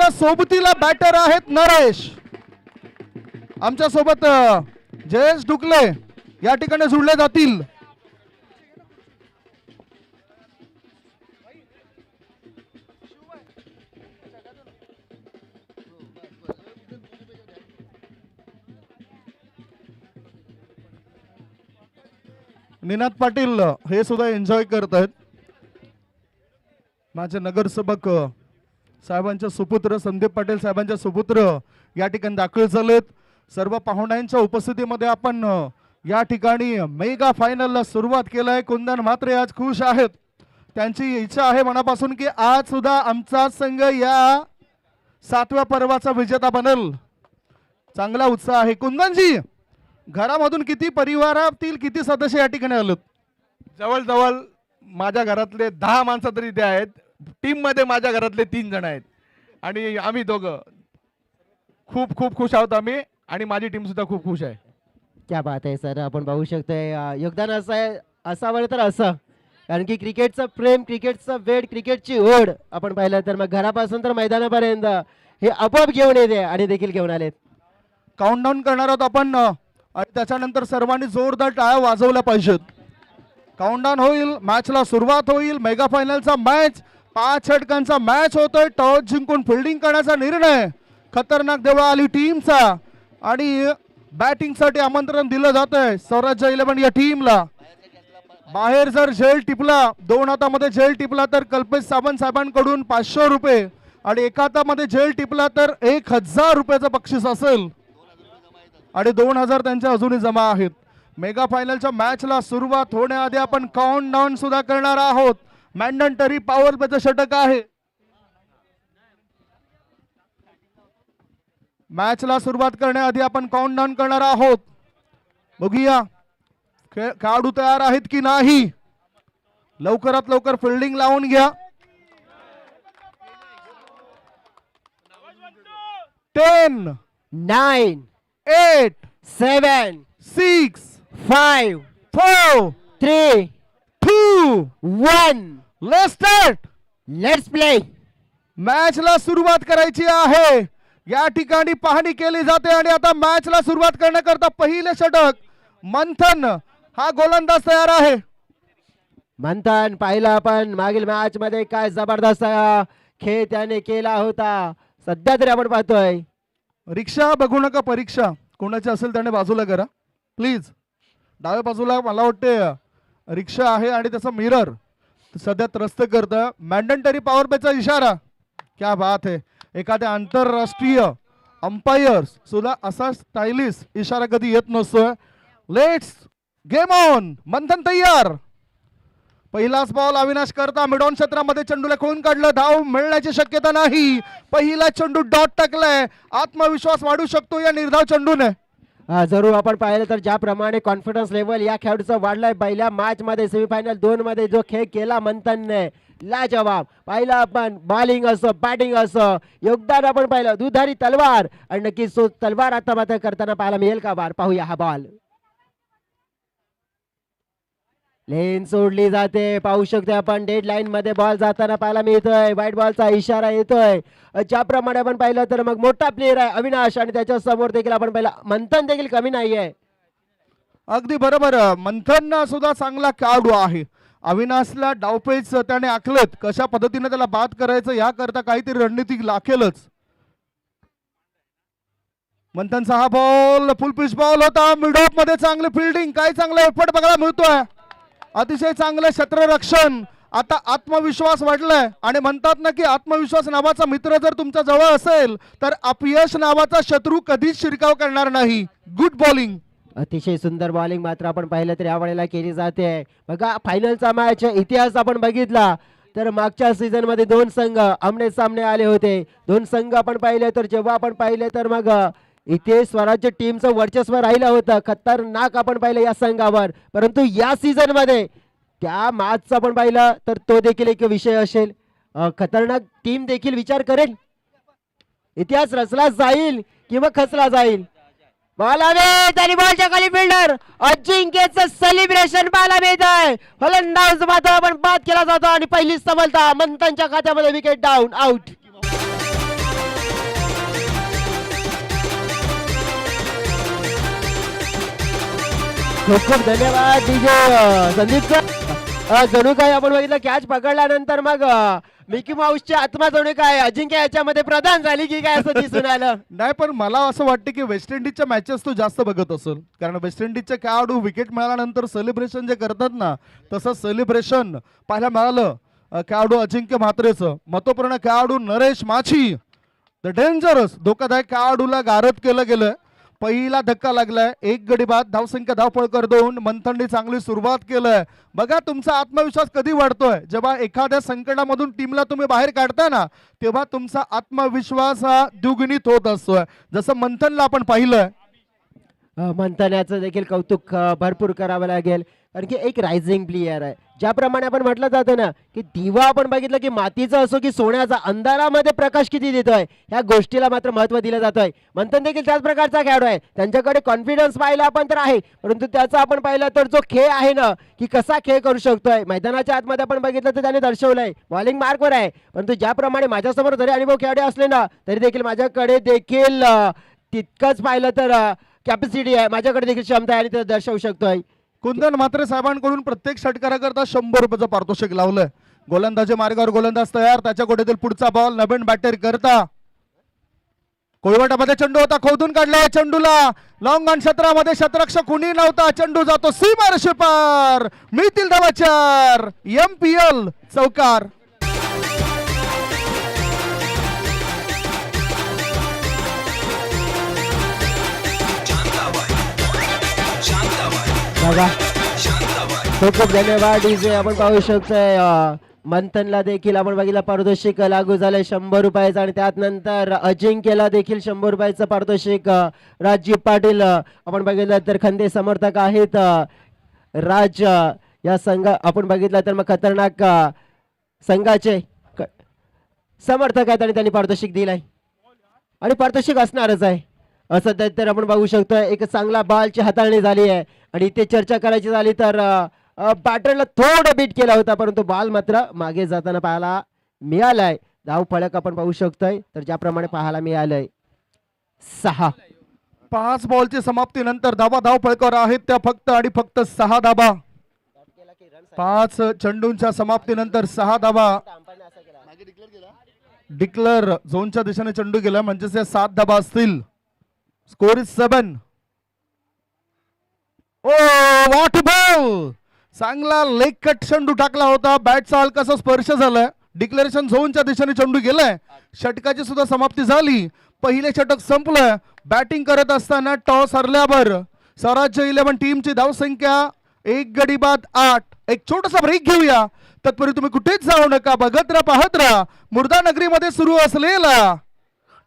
त्यांच्या सोबतीला बॅटर आहेत नरेश. आमच्या सोबत जयेश डुकले या ठिकाणी जुळले जातील. निनाद पाटील हे सुद्धा एन्जॉय करत आहेत. माझे नगरसेवक साहेबांचे सुपुत्र संदीप पाटील साहेबांचे सुपुत्र या ठिकाणी दाखल झालेत. सर्व पाहुण्यांच्या उपस्थितीमध्ये आपण या ठिकाणी मेगा फायनलला सुरुवात केलाय. कुंदन म्हात्रे आज खुश आहेत. त्यांची इच्छा आहे मनापासून की आज सुद्धा आमचा संघ या 7व्या पर्वाचा विजेता बनेल. चांगला उत्साह आहे. कुंदनजी, घरामधून किती परिवारातील किती सदस्य या ठिकाणी आलेत? जवळजवळ माझ्या घरातले 10 माणसं तरी इथे आहेत. टीम मध्ये माझ्या घरातले 3 जण आहेत आणि आम्ही दोघं खूप खूप खुश आहोत आम्ही, आणि माझी टीम सुद्धा खूप खुश आहे. क्या बात आहे सर. आपण पाहू शकतोय योगदान असं आहे, असावं तर असं, कारण की क्रिकेटचं प्रेम, क्रिकेटचं वेळ, क्रिकेटची ओढ आपण पाहिलं तर मग घरापासून तर मैदानापर्यंत हे आपोआप घेऊन येते आणि देखील घेऊन आलेत. काउंटडाऊन करणार आहोत आपण आणि त्याच्यानंतर सर्वांनी जोरदार टाळ्या वाजवल्या पाहिजेत. काउंटडाऊन होईल, मॅचला सुरुवात होईल. मेगा फायनलचा मॅच 5 षटकांचा मॅच होतोय. टॉस जिंकून फिल्डिंग करण्याचा निर्णय खतरनाक देवळा आली टीमचा आणि बॅटिंगसाठी आमंत्रण दिलं जातंय स्वराज्य 11 या टीमला. बाहेर जर झेल टिपला, 2 हातामध्ये झेल टिपला तर कल्पेश सावंत साहेबांकडून 500 रुपये आणि 1 हातामध्ये झेल टिपला तर 1000 रुपयाचं बक्षीस असेल आणि 2000 त्यांच्या अजूनही जमा आहेत. मेगा फायनलच्या मॅचला सुरुवात होण्याआधी आपण काउंटडाऊन सुद्धा करणार आहोत. मॅन्डेटरी पॉवर प्लेचं षटक आहे. मॅचला सुरुवात करण्याआधी आपण काउंटडाऊन करणार आहोत. बघूया खेळाडू तयार आहेत की नाही. लवकरात लवकर फिल्डिंग लावून घ्या. 10 9 8 7 6 5 4 3 2 1 लेट्स स्टार्ट. Let's play. मॅचला सुरुवात करायची आहे. या ठिकाणी पाहणी केली जाते आणि आता मॅचला सुरुवात करण्याकरता पहिले षटक मंथन हा गोलंदाज तयार आहे. मंथन पाहिलं आपण मागील मॅच मध्ये काय जबरदस्त खेळ त्याने केला होता. सध्या तरी आपण पाहतोय रिक्षा बघू नका, परीक्षा कोणाची असेल त्याने बाजूला करा प्लीज. डाव्या बाजूला मला वाटते रिक्षा आहे आणि त्याचा मिरर सध्या त्रस्त करतं. मॅन्डेटरी पॉवर प्लेचा इशारा. क्या बात है. एखाद्या आंतरराष्ट्रीय अंपायर्स सुद्धा असा स्टायलिश इशारा कधी येत नसतोय. Let's game on. मंथन तयार. पहिलाच बॉल अविनाश करता मिडॉन क्षेत्रामध्ये चेंडूला खोलून काढलं. धाव मिळण्याची शक्यता नाही. पहिला चेंडू डॉट टाकलाय. आत्मविश्वास वाढू शकतो या निर्धाव चेंडूने. जरूर आपण पाहिलं तर ज्याप्रमाणे कॉन्फिडन्स लेवल या खेळाडूचा वाढलाय. पहिल्या मॅच मध्ये सेमीफायनल 2 मध्ये जो खेळ केला मंथनने लाजवाब. पाहिलं आपण बॉलिंग असो बॅटिंग असो योगदान आपण पाहिलं. दुधारी तलवार आणि नक्कीच तो तलवार आता मात्र करताना पाहायला मिळेल का बार. पाहूया हा बॉल. लेन सोडली जाते. पाहू शकतो आपण डेड लाईन मध्ये बॉल जाताना पाहायला मिळतोय. व्हाईट बॉलचा इशारा येतोय. ज्याप्रमाणे आपण पाहिलं तर मग मोठा प्लेअर आहे अविनाश आणि त्याच्या समोर देखील आपण पाहिलं मंथन देखील कमी नाहीये. अगदी बरोबर. मंथन सुद्धा चांगला खेळाडू आहे. अविनाशला डावपेच त्याने आखलेत. कशा पद्धतीने त्याला बाद करायचं याकरता काहीतरी रणनीती लाखेलच. मंथनचा हा बॉल फुल पिच बॉल होता. मिड ऑफ मध्ये चांगली फिल्डिंग, काय चांगला एफर्ट बघायला मिळतोय. अतिशय चांगले क्षेत्ररक्षण. आता आत्मविश्वास वाढलाय आणि म्हणतात ना की आत्मविश्वास नावाचा मित्र जर तुमच्या जवळ असेल तर अपयश नावाचा शत्रू कधीच शिरकाव करणार नाही. Good bowling. अतिशय सुंदर बॉलिंग मात्र आपण पाहिलं तर यावेळेला केली जाते. बघा फायनलचा मॅच इतिहास आपण बघितला तर मागच्या सीझन मध्ये 2 संघ आमने सामने आले होते. 2 संघ आपण पाहिले तर जेव्हा आपण पाहिले तर मग इथे स्वराज्य टीमचं वर्चस्व राहिलं होतं. खतरनाक आपण पाहिलं या संघावर. परंतु या सीझन मध्ये त्या मॅचचं आपण पाहिलं तर तो देखील एक विषय असेल. खतरनाक टीम देखील विचार करेल. इतिहास रचला जाईल किंवा खचला जाईल. बॉल आले तरी बॉलच्या खाली फिल्डर अजिंक्यचं सेलिब्रेशन पाहायला मिळतंय. फलंदाज मात्र आपण बाद केला जातो आणि पहिली सफलता मंथनच्या खात्यामध्ये. Wicket down out. खूप खूप धन्यवाद डीजे संदीप सर. जणू काय आपण बघितलं कॅच पकडल्यानंतर मग मिकी माऊसची आत्मा जणू काय अजिंक्य याच्यामध्ये प्रदान झाली की काय असं दिसून आलं. नाही, पण मला असं वाटतं की वेस्ट इंडिजच्या मॅचेस तू जास्त बघत असेल, कारण वेस्ट इंडिजचे खेळाडू विकेट मिळाल्यानंतर सेलिब्रेशन जे करतात ना, तसं सेलिब्रेशन पाहायला मिळालं खेळाडू अजिंक्य म्हात्रेचं. महत्वपूर्ण खेळाडू नरेश माछी, द डेंजरस धोकादायक खेळाडूला गारद केलं गेलं. पहिला धक्का लागलाय, एक गडी बाद, धावसंख्या धावपळकर 2. मंथनने चांगली सुरुवात केलंय. बघा तुमचा आत्मविश्वास कधी वाढतोय, जेव्हा एखाद्या संकटामधून टीमला तुम्ही बाहेर काढता ना, तेव्हा तुमचा आत्मविश्वास हा द्विगुणित होत असतोय. जसं मंथनला आपण पाहिलं. मंथनाचं देखील कौतुक भरपूर करावं लागेल, कारण की एक रायझिंग प्लेयर आहे. ज्याप्रमाणे आपण म्हटलं जातं ना की दिवा आपण बघितलं की मातीचा असो की सोन्याचा, अंधारामध्ये प्रकाश किती देतोय ह्या गोष्टीला मात्र महत्त्व दिलं जातोय. मंथन देखील त्याच प्रकारचा खेळाडू आहे. त्यांच्याकडे कॉन्फिडन्स पाहिला आपण तर आहे, परंतु त्याचा आपण पाहिलं तर जो खेळ आहे ना की कसा खेळ करू शकतोय मैदानाच्या आतमध्ये आपण बघितलं तर त्याने दर्शवलंय. बॉलिंग मार्कवर आहे, परंतु ज्याप्रमाणे माझ्यासमोर जरी अनुभव खेळाडू असले ना तरी देखील माझ्याकडे देखील तितकंच पाहिलं तर कॅपॅसिटी आहे, माझ्याकडे देखील क्षमता आहे आणि ते दर्शवू शकतोय. कुंदन म्हात्रे साहेबांकडून प्रत्येक षटकाराकरता 100 रुपयाचं पारितोषिक लावलंय. गोलंदाजी मार्गावर गोलंदाज तयार, त्याच्या कोठेतील पुढचा बॉल नवीन बॅटर करता. कोळवटामध्ये चेंडू होता, खोदून काढलाय चेंडूला, लॉंग ऑन क्षेत्रामध्ये क्षेत्ररक्षक कुणी नव्हता, चेंडू जातो सीमारेषे पार, मिळतील धावा 4. MPL चौकार. बघा खूप खूप धन्यवाद डीजे. आपण पाहू शकतोय मंथनला देखील आपण बघितलं पारितोषिक लागू झालंय 100 रुपयाचं, आणि त्यात नंतर अजिंक्यला देखील 100 रुपयाचं पारितोषिक. राजीव पाटील आपण बघितलं तर खंदे समर्थक आहेत. राज या संघ आपण बघितलं तर मग खतरनाक संघाचे समर्थक आहेत आणि त्यांनी पारितोषिक दिलंय आणि पारितोषिक असणारच आहे असं तर आपण बघू शकतो. एक चांगला बॉलची हाताळणी झाली आहे आणि इथे चर्चा करायची झाली तर बॅटरला थोडं बीट केला होता, परंतु बॉल मात्र मागे जाताना पाहायला मिळालाय. धाव फलक आपण पाहू शकतोय तर ज्याप्रमाणे पाहायला मिळालंय 6. 5 बॉलची समाप्तीनंतर धावा धाव फळकावर आहेत त्या फक्त आणि फक्त 6 धावा. 5 चेंडूंच्या समाप्तीनंतर 6 धावा. डिक्लेअर झोनच्या दिशेने चेंडू गेला, म्हणजे 7 धावा असतील. Score is 7. Oh what ball, चांगला लेग कट चेंडू टाकला होता, बॅटचा हलकासा स्पर्श झालाय. डिक्लेरेशन झोनच्या दिशेने चेंडू गेलाय. षटकाची सुद्धा समाप्ती झाली. पहिले षटक संपलं. बॅटिंग करत असताना टॉस हरल्यावर स्वराज्य 11 टीमची धावसंख्या 1 गडी बाद 8. एक छोटासा ब्रेक घेऊया, तत्पूर्वी तुम्ही कुठेच जाऊ नका, बघत राहा, पाहत राहा. मुर्दा नगरीमध्ये सुरू असलेला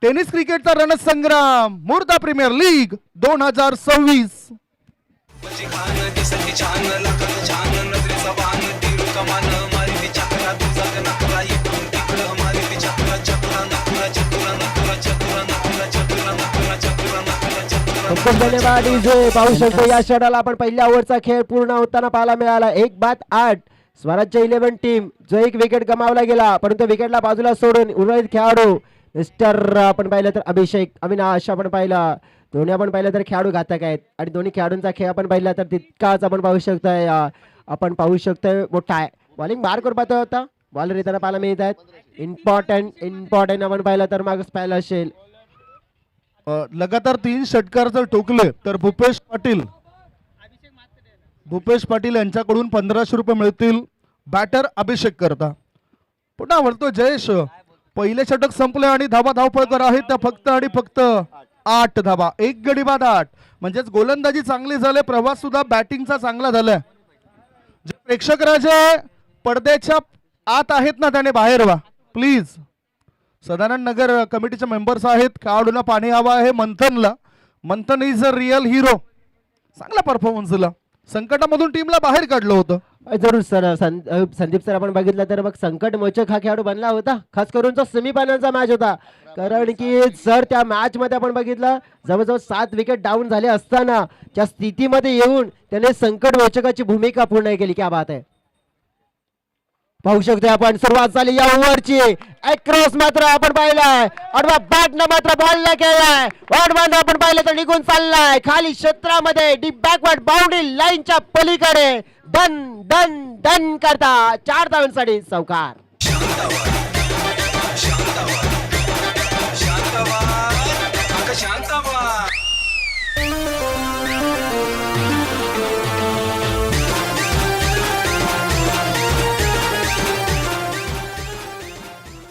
टेनिस क्रिकेटचा रणसंग्राम मुर्दा प्रीमियर लीग 2026. खूप धन्यवाद डीजे. पाहू शकतो या षटाला आपण पहिल्या ओव्हरचा खेळ पूर्ण होताना पाहायला मिळाला. 1 बाद 8. स्वराज्य 11 टीम जो एक विकेट गमावला गेला, परंतु विकेटला बाजूला सोडून उर्वरित खेळाडू मिस्टर आपण पाहिलं तर अभिषेक, अविनाश आपण पाहिलं, दोन्ही आपण पाहिलं तर खेळाडू घातक आहेत आणि दोन्ही खेळाडूंचा खेळ आपण पाहिला तर तितकाच आपण पाहू शकतोय मोठा आहे. बॉलिंग बार करून पाहतो होता, बॉलर येताना पाहायला मिळत आहेत. इम्पॉर्टंट आपण पाहिलं तर मागच पाहिलं असेल. लगातार 3 षटकार जर टोकले तर भूपेश पाटील यांच्याकडून 1500 रुपये मिळतील. बॅटर अभिषेक करता. पुन्हा म्हणतो जयेश, पहिले षटक संपले आणि धावा धावपळकर आहेत त्या फक्त आणि फक्त 8 धावा. 1 गडी बाद 8. म्हणजेच गोलंदाजी चांगली झाली, प्रवास सुद्धा बॅटिंगचा चांगला झालाय. जे प्रेक्षक राजे पडद्याच्या आत आहेत ना त्याने बाहेर व्हा प्लीज. सदानंद नगर कमिटीचे मेंबर्स आहेत. खेळाडूंना पाणी हवा आहे. मंथन इज अ रिअल हिरो. चांगला परफॉर्मन्स दिला, संकटामधून टीमला बाहेर काढलं होतं. जरूर सर. संदीप सर आपण बघितलं तर मग संकट मोचक हा खेळाडू बनला होता, खास करून जो सेमीफायनलचा मॅच होता. कारण की सर त्या मॅच मध्ये आपण बघितलं जवळजवळ 7 विकेट डाऊन झाले असताना त्या स्थितीमध्ये येऊन त्याने संकट मोचकाची भूमिका पूर्ण केली. क्या बात आहे. पाहू शकतो आपण सुरुवात झाली या ओव्हरची. एक क्रॉस मात्र आपण पाहिलाय, अडवा बॅटनं मात्र बॉलला खेळलाय, बॉल आपण पाहिलं तर निघून चाललाय खाली क्षेत्रामध्ये डीप बॅकवर्ड बाउंड्री लाईनच्या पलीकडे. डन डन डन करता 4 धावांसाठी चौकार.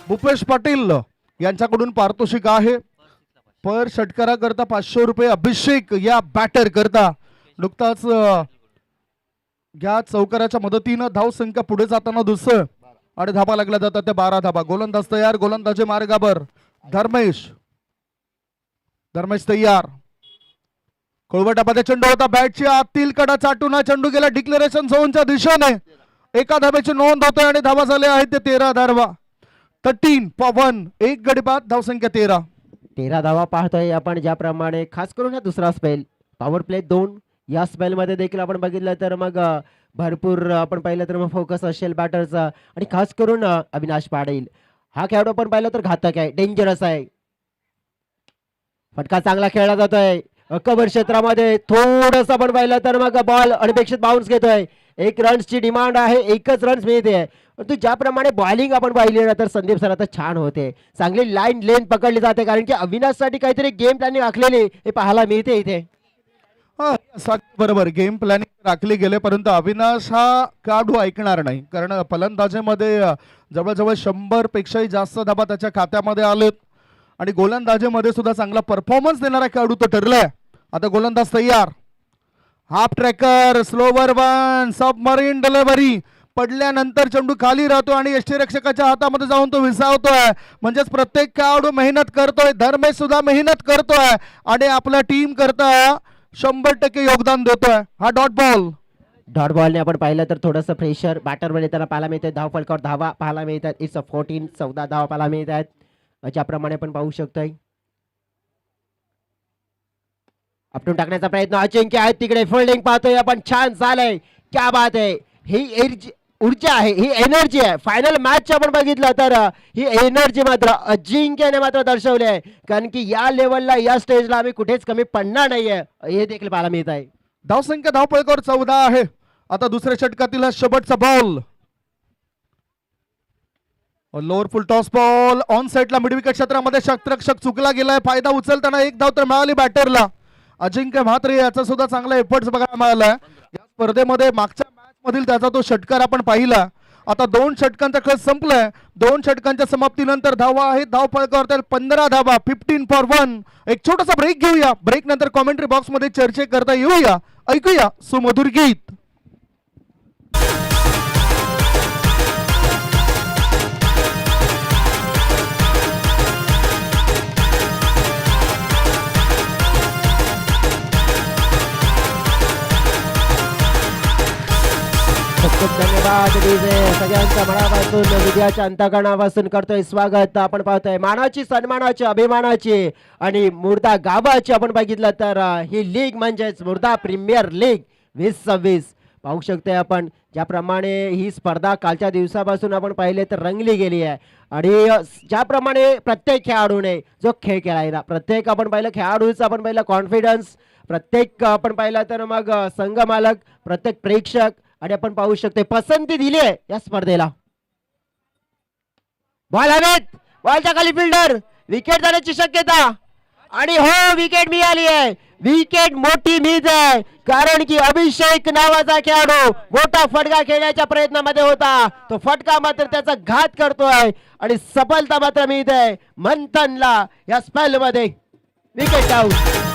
भूपेश पाटील यांच्याकडून पारितोषिक आहे. पर षटकारा करता 500 रुपये. अभिषेक या बॅटर करता नुकताच या चौकाराच्या मदतीनं धाव संख्या पुढे जाताना दुसरं आणि धाबा लागल्या जातात त्या 12 धाबा. गोलंदाज तयार, गोलंदाजी मार्गावर. धर्मेश तयार. कोळवटामध्ये चेंडू होता, बॅटची आतील कडा चाटून हा चेंडू गेला डिक्लेरेशन झोनच्या दिशेने. एका धाब्याची नोंद होते आणि धाबा झाले आहेत ते 13 धावा. 13 पवन, एक गडी बाद, धावसंख्या 13 धावा पाहतोय आपण. ज्याप्रमाणे खास करून हा दुसरा स्पेल पॉवर प्ले 2 या स्पेल मध्ये देखील आपण बघितलं तर मग भरपूर आपण पाहिलं तर मग फोकस असेल बॅटरचा. आणि खास करून अविनाश पाटील हा खेळाडू आपण पाहिलं तर घातक आहे, डेंजरस आहे. फटका चांगला खेळला जातोय कव्हर क्षेत्रामध्ये. थोडस आपण पाहिलं तर मग बॉल अनपेक्षित बाउन्स घेतोय. 1 रन्सची डिमांड आहे, 1च रन्स मिळते. परंतु ज्याप्रमाणे बॉलिंग आपण पाहिली ना तर संदीप सर आता छान होते. चांगली लाईन लेन पकडली जाते कारण की अविनाशसाठी काहीतरी गेम प्लॅनिंग आखलेली हे पाहायला मिळते इथे. बरोबर, गेम प्लॅनिंग राखले गेले परंतु अविनाश हा खेळाडू ऐकणार नाही. कारण फलंदाजीमध्ये जवळजवळ 100 पेक्षाही जास्त धाबा त्याच्या खात्यामध्ये आलेत आणि गोलंदाजीमध्ये सुद्धा चांगला परफॉर्मन्स देणारा खेळाडू तो ठरलाय. आता गोलंदाज तयार. Half tracker, slower one, submarine delivery. पडल्यानंतर चेंडू खाली राहतो आणि यष्टीरक्षकाच्या हातामध्ये जाऊन तो विसावतोय. म्हणजेच प्रत्येक खेळाडू मेहनत करतोय. धर्मेश सुद्धा मेहनत करतोय आणि आपल्या टीम करता 100% योगदान देतोय. हा डॉट बॉलने आपण पाहिलं तर थोडंसं प्रेशर बॅटरवर त्याला पाहायला मिळते. धाव फलकावर धावा पाहायला मिळतात. इट्स 14 धावा पाहायला मिळतात. ज्याप्रमाणे आपण पाहू शकतोय आपटून टाकण्याचा प्रयत्न अजिंक्य आहे तिकडे. फिल्डिंग पाहतोय आपण, छान झालंय. क्या बात आहे. ही ऊर्जा आहे, ही एनर्जी आहे. फायनल मॅच आपण बघितलं तर ही एनर्जी मात्र अजिंक्यने मात्र दर्शवली आहे. कारण की या लेवलला या स्टेजला आम्ही कुठेच कमी पडणार नाहीये हे देखील पाहायला मिळत आहे. धावसंख्या धावपळकावर 14 आहे. आता दुसऱ्या षटकातील हा शेवटचा ball. Lower full toss ball on साइडला मिड विकेट क्षेत्रामध्ये षटरक्षक चुकला गेलाय. फायदा उचलताना 1 धाव तर मिळाली बॅटरला. अजिंक्य म्हात्रे याचा सुद्धा चांगला एफर्ट्स बघायला मिळाला. या स्पर्धेमध्ये मागच्या मॅच मधील त्याचा तो षटकार आपण पाहिला. आता 2 षटकांचा खेळ संपलाय. 2 षटकांच्या समाप्तीनंतर धावा आहेत धाव फलकावर 15 धावा. 15 फॉर 1. एक छोटासा ब्रेक घेऊया. ब्रेक नंतर कॉमेंट्री बॉक्स मध्ये चर्चा करता येऊया. ऐकूया सुमधुर गीत. खूप धन्यवाद डीजे. सगळ्यांच्या मनापासून विद्याच्या अंतकरणापासून करतोय स्वागत. आपण पाहतोय मानाची, सन्मानाची, अभिमानाची आणि मुर्दा गावाची आपण बघितलं तर ही लीग म्हणजेच मुर्दा प्रीमियर लीग 2026 पाहू शकतोय आपण. ज्याप्रमाणे ही स्पर्धा कालच्या दिवसापासून आपण पाहिले तर रंगली गेली आहे आणि ज्याप्रमाणे प्रत्येक खेळाडूने जो खेळ खेळायला, प्रत्येक आपण पाहिलं खेळाडूचा आपण पाहिलं कॉन्फिडन्स, प्रत्येक आपण पाहिलं तर मग संघ मालक, प्रत्येक प्रेक्षक आणि आपण पाहू शकतो पसंती दिली आहे या स्पर्धेला. बॉल हवेत, बॉलच्या खाली फिल्डर, विकेट जाण्याची शक्यता आणि हो विकेट मिळाली आहे. विकेट मोठी मिळत आहे कारण की अभिषेक नावाचा खेळाडू मोठा फटका खेळण्याच्या प्रयत्नामध्ये होता. तो फटका मात्र त्याचा घात करतोय आणि सफलता मात्र मिळत आहे मंथनला या स्पेल मध्ये. Wicket out.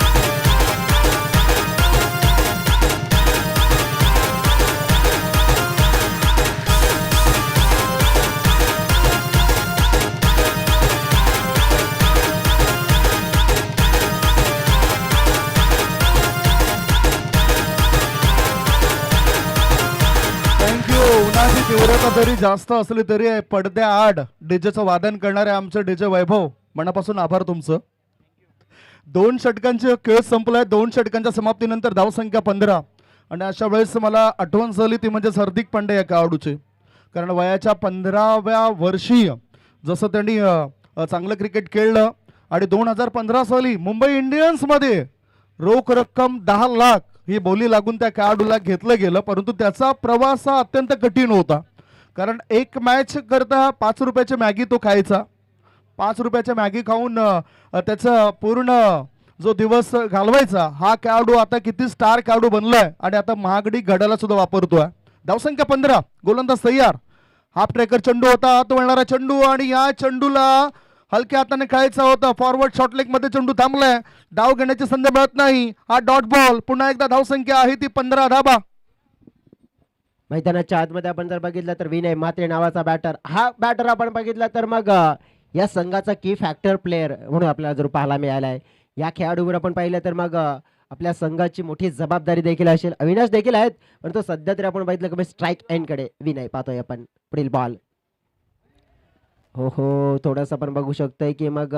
उन्हाची तीव्रता जरी जास्त असली तरी पडद्या आड डीजेचं वादन करणारे आमचे डीजे वैभव, मनापासून आभार तुमचं. 2 षटकांचे खेळ संपलाय. 2 षटकांच्या समाप्तीनंतर धावसंख्या 15 आणि अशा वेळेस मला आठवण झाली ती म्हणजे हार्दिक पांड्या या खेळाडूची. कारण वयाच्या 15व्या वर्षी जसं त्यांनी चांगलं क्रिकेट खेळलं आणि 2015 साली मुंबई इंडियन्समध्ये रोख रक्कम 10 लाख ही बोली लागून त्या खेळाडूला घेतलं गेलं, परंतु त्याचा प्रवास हा अत्यंत कठीण होता. कारण एक मॅच करता 5 रुपयाची मॅगी तो खायचा. 5 रुपयाच्या मॅगी खाऊन त्याचा पूर्ण जो दिवस घालवायचा. हा खेळाडू आता किती स्टार खेळाडू बनलाय आणि आता महागडी घड्याला सुद्धा वापरतोय. धावसंख्या 15, गोलंदाज तयार. हाफ ट्रेकर चेंडू होता, हात वळणारा चेंडू आणि या चेंडूला हलक्या हाताने खेळायचा होता. फॉरवर्ड शॉर्ट लेग मध्ये चेंडू थांबलाय, डाव घेण्याची संधी मिळत नाही. हा डॉट बॉल. पुन्हा एकदा धावसंख्या आहे ती 15 धाबा. मैदानाच्या आतमध्ये आपण जर बघितलं तर विनय म्हात्रे नावाचा बॅटर, हा बॅटर आपण बघितला तर मग या संघाचा की फॅक्टर प्लेअर म्हणून आपल्याला जर पाहायला मिळालाय. या खेळाडूवर आपण पाहिलं तर मग आपल्या संघाची मोठी जबाबदारी देखील असेल. अविनाश देखील आहेत, परंतु सध्या तरी आपण बघितलं की स्ट्राईक एंड कडे विनय पाहतोय आपण. पुढील बॉल. हो थोडस आपण बघू शकतोय की मग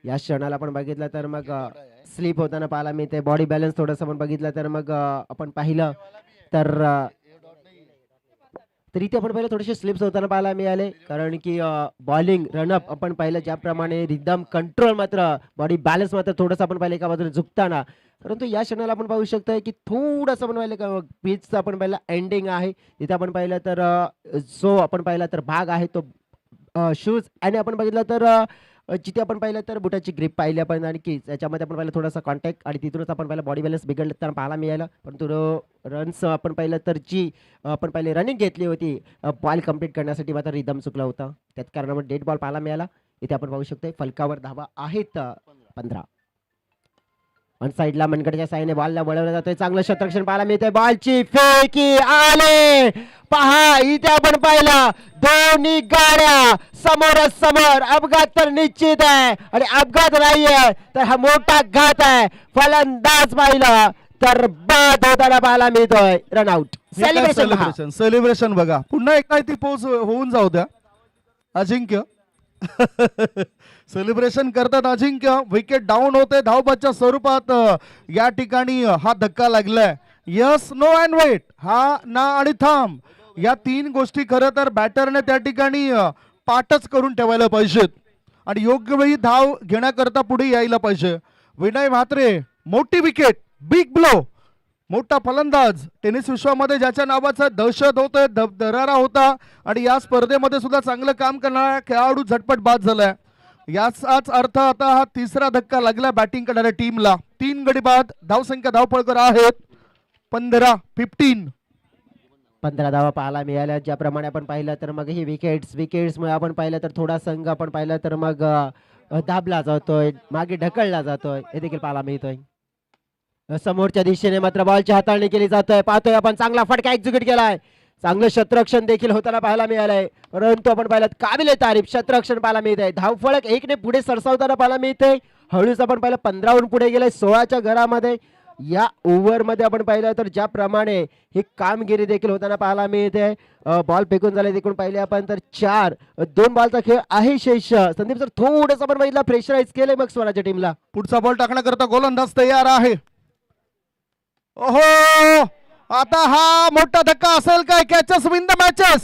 या क्षणाला आपण बघितलं तर मग स्लिप होताना पाहायला मिळते. बॉडी बॅलन्स थोडस आपण बघितलं तर मग आपण पाहिलं तर इथे आपण पाहिलं थोडेसे स्लिप्स होताना पाहायला मिळाले. कारण की बॉलिंग रनअप आपण पाहिलं ज्याप्रमाणे रिदम कंट्रोल मात्र बॉडी बॅलन्स मात्र थोडंसं आपण पाहिलं एका बाजूने झुकताना. परंतु या क्षणाला आपण पाहू शकतोय की थोडंसं आपण पाहिलं का पिचचं आपण पाहिलं एंडिंग आहे तिथे आपण पाहिलं तर जो आपण पाहिला तर भाग आहे तो शूज आणि आपण बघितलं तर जिथे आपण पाहिलं तर बुटाची ग्रिप पाहिली आपण आणि की याच्यामध्ये आपण पाहिलं थोडासा कॉन्टॅक्ट आणि तिथूनच आपण पाहिलं बॉडी बॅलन्स बिघडलं पाहायला मिळालं. परंतु रन्स आपण पाहिलं तर जी आपण पहिले रनिंग घेतली होती बॉल कंप्लीट करण्यासाठी मात्र रिदम चुकला होता. त्याच कारणामुळे डेड बॉल पाहायला मिळाला. इथे आपण पाहू शकतो फलकावर धावा आहेत 15. वन साईडला मनगडच्या साईने बॉलला वळवलं जातोय. चांगलं क्षेत्ररक्षण पाहायला मिळतंय. बॉलची फेकी आले पहा. इथे आपण पाहिलं दोन्ही गाड्या समोर. अपघात तर निश्चित आहे आणि अपघात नाहीये तर हा मोठा घात आहे. फलंदाज पाहिलं तर बाद होताना पाहायला मिळतोय. रनआउट. सेलिब्रेशन बघा. पुन्हा एकदा ती पोच होऊन जाऊ द्या. अजिंक्य सेलिब्रेशन करतात. अजिंक्य विकेट डाऊन होते धावबाच्या स्वरूपात. या ठिकाणी हा धक्का लागलाय. Yes no and wait. हा ना आणि थांब या 3 गोष्टी खरं तर बॅटरने त्या ठिकाणी पाठच करून ठेवायला पाहिजेत आणि योग्य वेळी धाव घेण्याकरता पुढे यायला पाहिजे. विनय म्हात्रे मोठी विकेट, बिग ब्लो, मोठा फलंदाज. टेनिस विश्वामध्ये ज्याच्या नावाचा दहशत होतोय, दरारा होता आणि या स्पर्धेमध्ये सुद्धा चांगलं काम करणारा खेळाडू झटपट बाद झालाय. याचाच अर्थ आता हा 3रा धक्का लागला बॅटिंग करणाऱ्या टीमला. 3 गडी बाद. धावसंख्या धावपळकर आहेत 15. 15 धावा पाहायला मिळाल्या. ज्याप्रमाणे आपण पाहिलं तर मग ही विकेट्समुळे आपण पाहिलं तर थोडा संघ आपण पाहिलं तर मग दाबला जातोय, मागे ढकलला जातोय हे देखील पाहायला मिळतोय. समोरच्या दिशेने मात्र बॉलची हाताळणी केली जातोय. पाहतोय आपण चांगला फटका एक्झिक्यूट केलाय. चांगलं क्षेत्ररक्षण देखील होताना पाहायला मिळालंय. परंतु आपण पाहिलं काबिले तारीफ क्षेत्ररक्षण पाहायला मिळत आहे. धावफलक 1ने पुढे सरसावताना पाहायला मिळते. हळूच आपण पाहिलं 15 पुढे गेले 16च्या घरामध्ये. या ओव्हर मध्ये आपण पाहिलं तर ज्याप्रमाणे ही कामगिरी देखील होताना पाहायला मिळते. बॉल फेकून झाले देखील पाहिले आपण तर 4. 2 बॉलचा खेळ आहे शेष. संदीप सर थोडंसं आपण बघितलं प्रेशराईज केलंय मग स्वराच्या टीमला. पुढचा बॉल टाकण्याकरता गोलंदाज तयार आहे. ओहो आता हा मोठा धक्का असेल काय? Catches win the matches.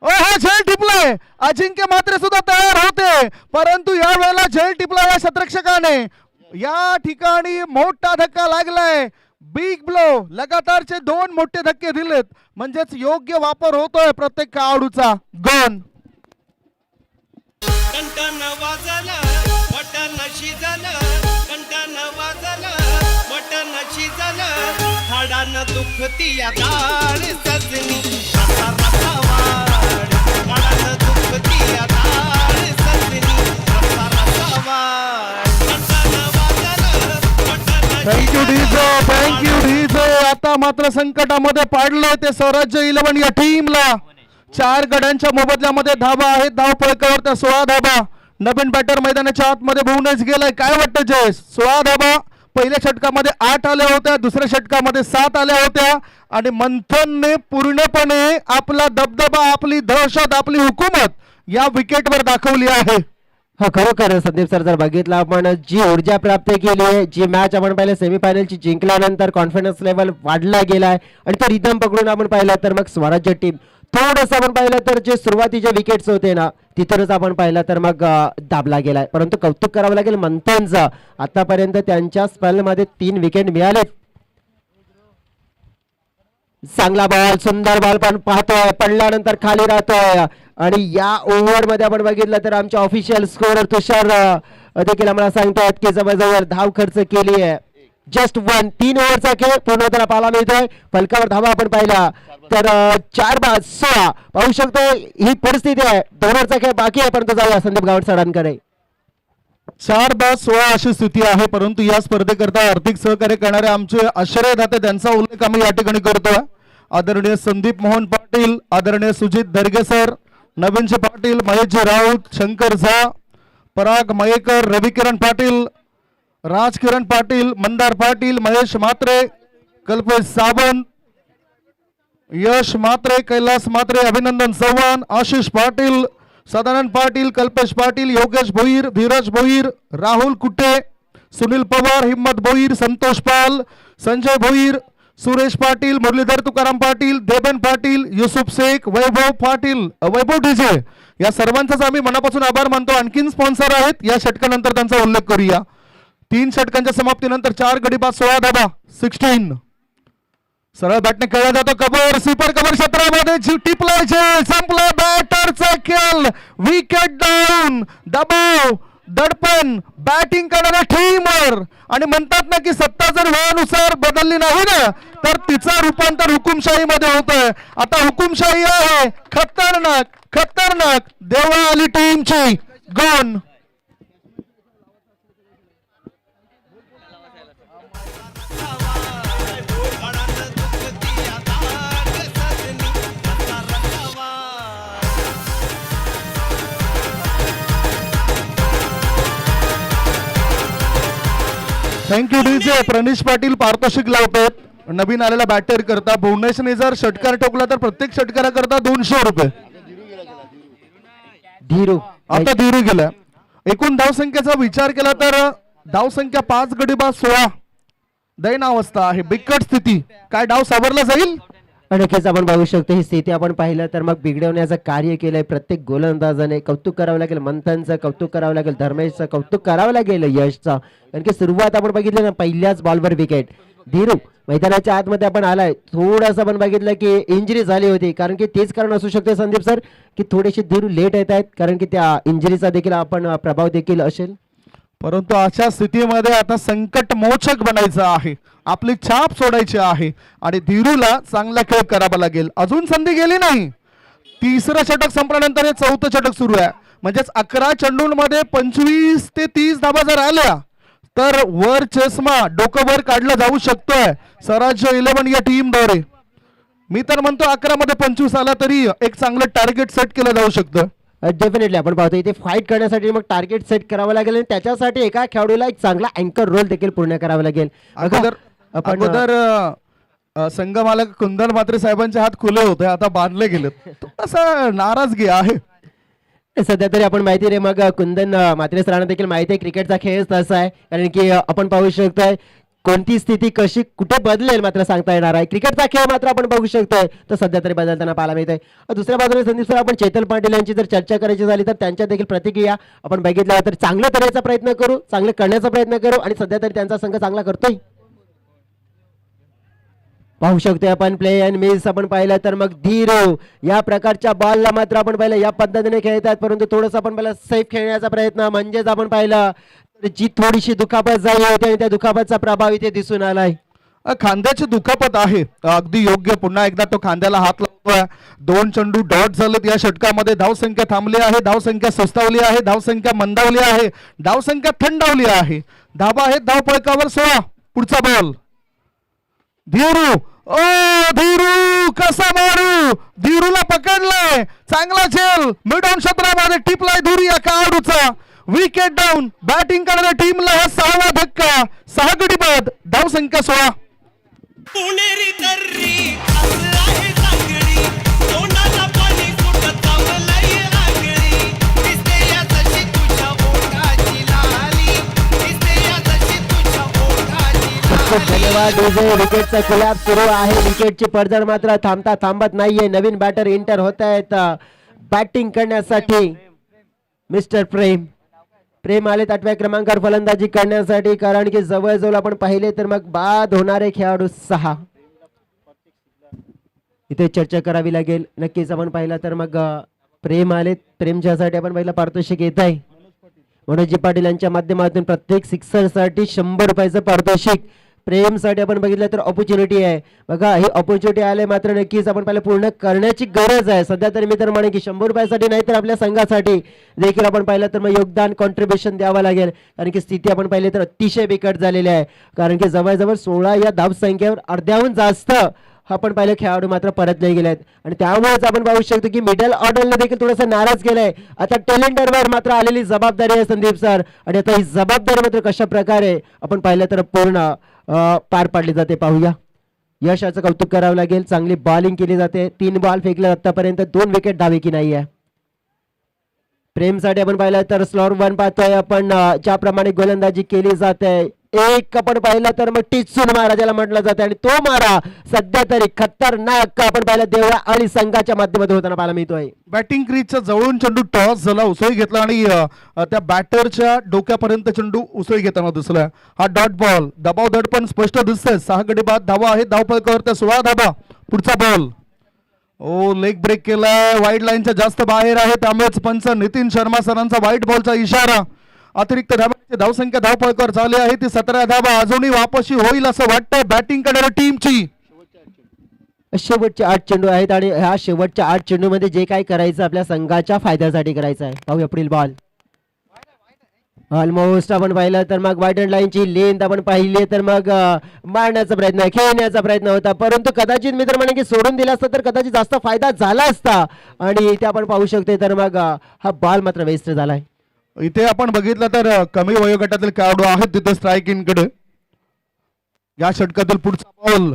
हा झेल टिपलाय. अजिंक्य म्हात्रे सुद्धा तयार होते परंतु या वेळेला झेल टिपला या क्षेत्ररक्षकाने. या ठिकाणी मोठा धक्का लागलाय. Big blow. लगातारचे 2 मोठे धक्के दिलेत म्हणजेच योग्य वापर होतोय प्रत्येक खेळाडूचा. गन कंटन वाजलं बटन शिजलं, कंटन वाजलं बटन शिजलं, हाडानं दुखती या डाळ सजनी रसा रसा वाढ, हाडानं दुखती या डाळ सजनी रसा रसा वाढ, कंटन वाजलं बटन. Thank you DJ. आता मात्र संकटामध्ये पाडलं ते स्वराज्य 11 या टीमला. 4 गड्यांच्या मोबदल्यामध्ये धाबा आहेत. धावपळकावर त्या 16 धाबा. नवीन बॅटर मैदानाच्या आतमध्ये भुवनेच गेलाय. काय वाटतं जयेश? 16 धाबा. पहिल्या षटकामध्ये 8 आल्या होत्या, दुसऱ्या षटकामध्ये 7 आल्या होत्या आणि मंथनने पूर्णपणे आपला दबदबा, आपली दहशत, आपली हुकूमत या विकेटवर दाखवली आहे. हा खरोखर संदीप सर जर बघितलं आपण जी ऊर्जा प्राप्त केली आहे, जी मॅच आपण पाहिलं सेमीफायनलची जिंकल्यानंतर कॉन्फिडन्स लेवल वाढला गेलाय आणि तो रिदम पकडून आपण पाहिलं तर मग स्वराज्य टीम थोडस आपण पाहिलं तर जे सुरुवातीचे विकेट्स होते ना तिथूनच आपण पाहिलं तर मग दाबला गेलाय, परंतु कौतुक करावं लागेल मंथनचं. आतापर्यंत त्यांच्या स्पेल मध्ये 3 विकेट मिळालेत. चांगला बॉल, सुंदर बॉल पण पाहतोय, पडल्यानंतर खाली राहतोय. आणि या ओव्हर मध्ये आपण बघितलं तर आमच्या ऑफिशियल स्कोअर तुषार देखील आम्हाला सांगतात की जवळजवळ धाव खर्च केली आहे. जस्ट 3 ओव्हरचा खेळ पूर्ण त्याला पाहायला मिळतोय. फलकावर धावा आपण पाहिला तर 4-16 पाहू शकतो. ही परिस्थिती आहे. 2 ओव्हरचा खेळ बाकी आहे, परंतु जाऊया संदीप गावड सरांकडे. 4-16 अशी स्थिती आहे. परंतु या स्पर्धेकरता आर्थिक सहकार्य करणारे आमचे आश्रयदाते त्यांचा उल्लेख आम्ही या ठिकाणी करतोय. आदरणीय संदीप मोहन पाटील, आदरणीय सुजित दर्गे सर, नवीनजी पाटील, महेशजी राऊत, शंकर झा, पराग मयेकर, रविकिरण पाटील, राजकिरण पाटील, मंदार पाटील, महेश म्हात्रे, कल्पेश सावंत, यश म्हात्रे, कैलास म्हात्रे, अभिनंदन चव्हाण, आशिष पाटील, सदानंद पाटील, कल्पेश पाटील, योगेश भोईर, धीरज भोईर, राहुल कुटे, सुनील पवार, हिम्मत भोईर, संतोष पाल, संजय भोईर, सुरेश पाटील, मुरलीधर तुकाराम पाटील, देबन पाटील, युसुफ शेख, वैभव पाटील, वैभव डीजे, या सर्वांचाच आम्ही मनापासून आभार मानतो. आणखीन स्पॉन्सर आहेत, या षटकानंतर त्यांचा उल्लेख करूया. 3 षटकांच्या समाप्तीनंतर 4 गडी बाद 16 धाबा 16. सरळ बॅटने खेळला जातो. कबर सुपर कबर क्षेत्रामध्ये टिपलायचे, संपला बॅटरचा खेळ. विकेट डाऊन, दबाव, दडपण बॅटिंग करणाऱ्या टीमवर. आणि म्हणतात ना की सत्ता जर वेळानुसार बदलली नाही ना तर तिचा रूपांतर हुकुमशाही मध्ये होतंय. आता हुकुमशाही आहे. खतरनाक खतरनाक देवा आली टीमची gun. Thank you DJ. Pranish Patil पारितोषिक लावतात नवीन आलेला बॅटर करता. भुवनेशने जर षटकार ठोकला तर प्रत्येक षटकाराकरता 200 रुपये. धीरू आता धीरू गेला. एकूण धावसंख्येचा विचार केला तर धावसंख्या 5 गडी बाद 16. दैनावस्था आहे, बिकट स्थिती. काय डाव सावरला जाईल? नक्कीच आपण बघू शकतो ही स्थिती आपण पाहिलं तर मग बिघडवण्याचं कार्य केलंय प्रत्येक गोलंदाजाने. कौतुक करावं लागेल मंथनचं, कौतुक करावं लागेल धर्मेशचं, कौतुक करावं लागेल यशचं. कारण की सुरुवात आपण बघितली ना पहिल्याच बॉलवर विकेट. धीरू मैदानाच्या आतमध्ये आपण आलाय. थोडंसं आपण बघितलं की इंजुरी झाली होती, कारण की तेच कारण असू शकते संदीप सर की थोडेसे धीरू लेट येत आहेत, कारण की त्या इंजुरीचा देखील आपण प्रभाव देखील असेल. परंतु अशा स्थितीमध्ये आता संकट मोचक बनायचं आहे, आपली छाप सोडायची आहे आणि धीरूला चांगला खेळ करावा लागेल. अजून संधी गेली नाही. 3रं षटक संपल्यानंतर हे 4थं षटक सुरू आहे. म्हणजेच 11 चेंडूंमध्ये 25 ते 30 धाबा जर आल्या तर वर चष्मा डोकं वर काढलं जाऊ शकतोय स्वराज्य 11 या टीमद्वारे. मी तर म्हणतो 11 मध्ये 25 आला तरी एक चांगलं टार्गेट सेट केलं जाऊ शकतं. डेफिनेटली आपण पाहतो इथे फाईट करण्यासाठी मग टार्गेट सेट करावं लागेल आणि त्याच्यासाठी एका खेळाडूला एक चांगला अँकर रोल देखील पूर्ण करावा लागेल. अगोदर संघ मालक कुंदन म्हात्रे साहेबांचे हात खुले होते, आता बांधले गेलेत. थोडासा नाराजगी आहे सध्या तरी. आपण माहिती रे मग कुंदन म्हात्रे सरांना देखील माहिती आहे क्रिकेटचा खेळ तसा आहे, कारण की आपण पाहू शकतोय कोणती स्थिती कशी कुठे बदलेल मात्र सांगता येणार आहे. क्रिकेटचा खेळ मात्र आपण बघू शकतोय तर सध्या तरी बदलताना पाहायला मिळतंय. दुसऱ्या बाजूने संदीप सर आपण चेतन पाटील यांची जर चर्चा करायची झाली तर त्यांच्या देखील प्रतिक्रिया आपण बघितल्या तर चांगलं करण्याचा प्रयत्न करू, चांगलं करण्याचा प्रयत्न करू आणि सध्या तरी त्यांचा संघ चांगला करतोय. पाहू शकतोय आपण प्ले अँड मिस आपण पाहिलं तर मग धीरू या प्रकारच्या बॉलला मात्र आपण पाहिलं या पद्धतीने खेळतात, परंतु थोडंसं आपण पाहिलं सेफ खेळण्याचा प्रयत्न. म्हणजेच आपण पाहिलं जी थोडीशी दुखापत झाली होती आणि त्या दुखापतचा प्रभाव इथे दिसून आलाय. खांद्याची दुखापत आहे, अगदी योग्य. पुन्हा एकदा तो खांद्याला हात लावतोय. 2 चेंडू डॉट झालेत या षटकामध्ये. धावसंख्या थांबली आहे, धावसंख्या सुस्तावली आहे, धावसंख्या मंदावली आहे, धावसंख्या थंडावली आहे. धाबा आहेत धावपळकावर 16. पुढचा बॉल धीरू. ओ धीरू कसा मारू, धीरूला पकडलाय. चांगला झेल मिड ऑन क्षेत्रामध्ये टिपलाय धीरू या खेळाडूचा. Wicket down. बॅटिंग करणाऱ्या टीमला हा 6वा धक्का. 6 गडी बाद. धावसंख्या 16. पुणेरी तर्री आहे चांगली, तोंडाला पाणी फुटत थांबलंय आगळी. दिसते या तशी तुझ्या ओठाची लाली, दिसते या तशी तुझ्या ओठाची लाली. खूप धन्यवाद डीजे. विकेटचा कोलॅप सुरू आहे. विकेटची पडझड मात्र थांबत नाहीये. नवीन बॅटर एंटर होत आहेत बॅटिंग करण्यासाठी. मिस्टर प्रेम आलेत 8व्या क्रमांकावर फलंदाजी करण्यासाठी, कारण की जवळजवळ आपण पाहिले तर मग बाद होणारे खेळाडू 6. इथे चर्चा करावी लागेल. नक्कीच आपण पाहिला तर मग प्रेम आलेत. प्रेमच्यासाठी आपण पहिला पारितोषिक येत आहे. मनोजी पाटील यांच्या माध्यमातून प्रत्येक सिक्सर साठी 100 रुपयाचं पारितोषिक. प्रेमसाठी आपण बघितलं तर ऑपॉर्च्युनिटी आहे. बघा ही ऑपॉर्च्युनिटी आले मात्र नक्कीच आपण पहिला पूर्ण करण्याची गरज आहे. सध्या तर मी तर म्हणेन की 100 रुपयासाठी नाही तर आपल्या संघासाठी देखील आपण पाहिलं तर मग योगदान कॉन्ट्रीब्युशन द्यावं लागेल, कारण की स्थिती आपण पाहिली तर अतिशय बिकट झालेली आहे. कारण की जवळजवळ 16 या धावसंख्येवर अर्ध्याहून जास्त आपण पाहिले खेळाडू मात्र परत नाही गेलेत, आणि त्यामुळेच आपण पाहू शकतो की मिडल ऑर्डरने देखील थोडंसं नाराज केलंय. आता टेलेंडरवर मात्र आलेली जबाबदारी आहे संदीप सर, आणि आता ही जबाबदारी मात्र कशा प्रकारे आपण पाहिलं तर पूर्ण पार पाडली जाते पाहूया. यशाचं कौतुक करावं लागेल. चांगली बॉलिंग केली जाते. 3 बॉल फेकले आतापर्यंत, 2 विकेट दावे की नाही आहे. प्रेमसाठी आपण पाहिलं तर स्लॉर 1 पाहतोय आपण, ज्याप्रमाणे गोलंदाजी केली जाते. एक आपण पाहिलं तर मग टिचून मारा ज्याला म्हटलं जाते, आणि तो मारा सध्या तरी खतरनाक आपण पाहिलं देवळा आणि संघाच्या माध्यमातून होताना पाहायला मिळतोय. बॅटिंग क्रीजच्या जवळून चेंडू टॉस झाला, उसळी घेतला आणि त्या बॅटरच्या डोक्यापर्यंत चेंडू उसळी घेताना दिसला. हा डॉट बॉल दबाव दडपण स्पष्ट दिसतंय. 6 गडी बाद धावा आहे धावफलकावर, त्या 16 धावा. पुढचा बॉल लेग ब्रेक केलाय. वाईड लाईनच्या जास्त बाहेर आहे, त्यामुळेच पंच नितीन शर्मा सरांचा व्हाईट बॉलचा इशारा. अतिरिक्त धावांची धावसंख्या धावफलकावर झाली आहे ती 17 धावा. अजूनही वापसी होईल असं वाटतंय बॅटिंग करणाऱ्या टीमची. शेवटचे 8 चेंडू आहेत, आणि ह्या शेवटच्या 8 चेंडू मध्ये जे काय करायचं आपल्या संघाच्या फायद्यासाठी करायचं आहे. पाहूया पुढील बॉल. ऑलमोस्ट आपण पाहिलं तर मग वाईड लाईनची लेंथ आपण पाहिली तर मग मारण्याचा प्रयत्न खेळण्याचा प्रयत्न होता, परंतु कदाचित मित्र म्हणे की सोडून दिला असता तर कदाचित जास्त फायदा झाला असता, आणि इथे आपण पाहू शकतो तर मग हा बॉल मात्र वेस्ट झालाय. इथे आपण बघितलं तर कमी वयोगटातील खेळाडू आहेत तिथे स्ट्राईक इन कडे. या षटकातील पुढचा बॉल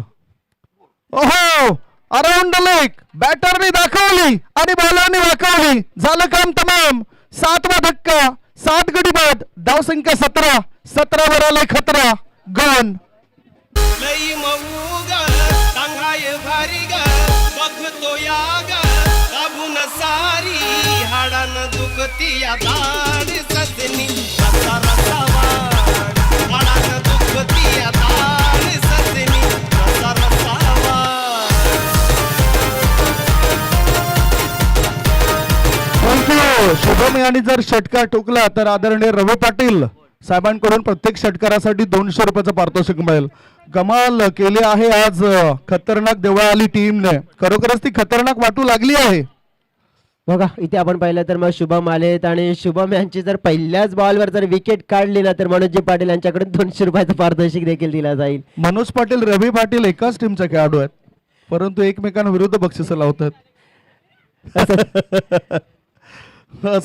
ओहो अराउंड द लेग. बॅटरने दाखवली आणि बॉलरने वाकवली. झालं काम तमाम. 7वा धक्का. 7 गडी बाद. धावसंख्या 17. 17 वर आलाय खतरा. गन लई मऊ ग सांगाय भारी ग बघतो या ग दाबून सारी हाडान दुखती या दाड सजनी रसा रसावा हाडान दुखती या दाड सजनी रसा रसावा. शुभम यांनी जर षटकार ठोकला तर आदरणीय रवी पाटील साहेबांकडून प्रत्येक षटकारासाठी 200 रुपयाचं पारितोषिक मिळेल. कमाल केली आहे आज खतरनाक देवळा आली टीमने. खरोखरच ती खतरनाक वाटू लागली आहे. बघा इथे आपण पाहिलं तर मग शुभम आलेत, आणि शुभम यांची जर पहिल्याच बॉलवर जर विकेट काढली ना तर मनोजी पाटील यांच्याकडे 200 रुपयाचं पारितोषिक देखील दिला जाईल. मनोज पाटील रवी पाटील एकाच टीमचे खेळाडू आहेत, परंतु एकमेकांविरुद्ध बक्षिस लावतात.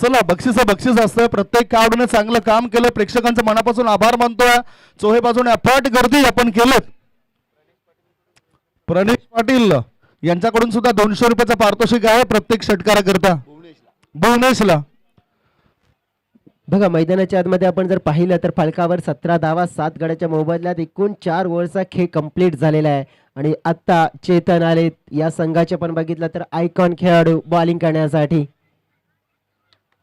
चला बक्षीस असतं. प्रत्येक खेळाडूने चांगलं काम केलं. प्रेक्षकांचं मनापासून आभार मानतोय. चोहे बाजूने अफाट गर्दी आपण केलं. प्रणेश पाटील यांच्याकडून सुद्धा 200 रुपयाचं पारितोषिक आहे प्रत्येक षटकाराकरता. भुवनेशला बघा मैदानाच्या आतमध्ये आपण जर पाहिलं तर फलकावर 17 धावा 7 गड्याच्या मोबदल्यात एकूण 4 ओव्हरचा खेळ कंप्लीट झालेला आहे, आणि आता चेतन आले या संघाचे पण बघितलं तर आयकॉन खेळाडू बॉलिंग करण्यासाठी.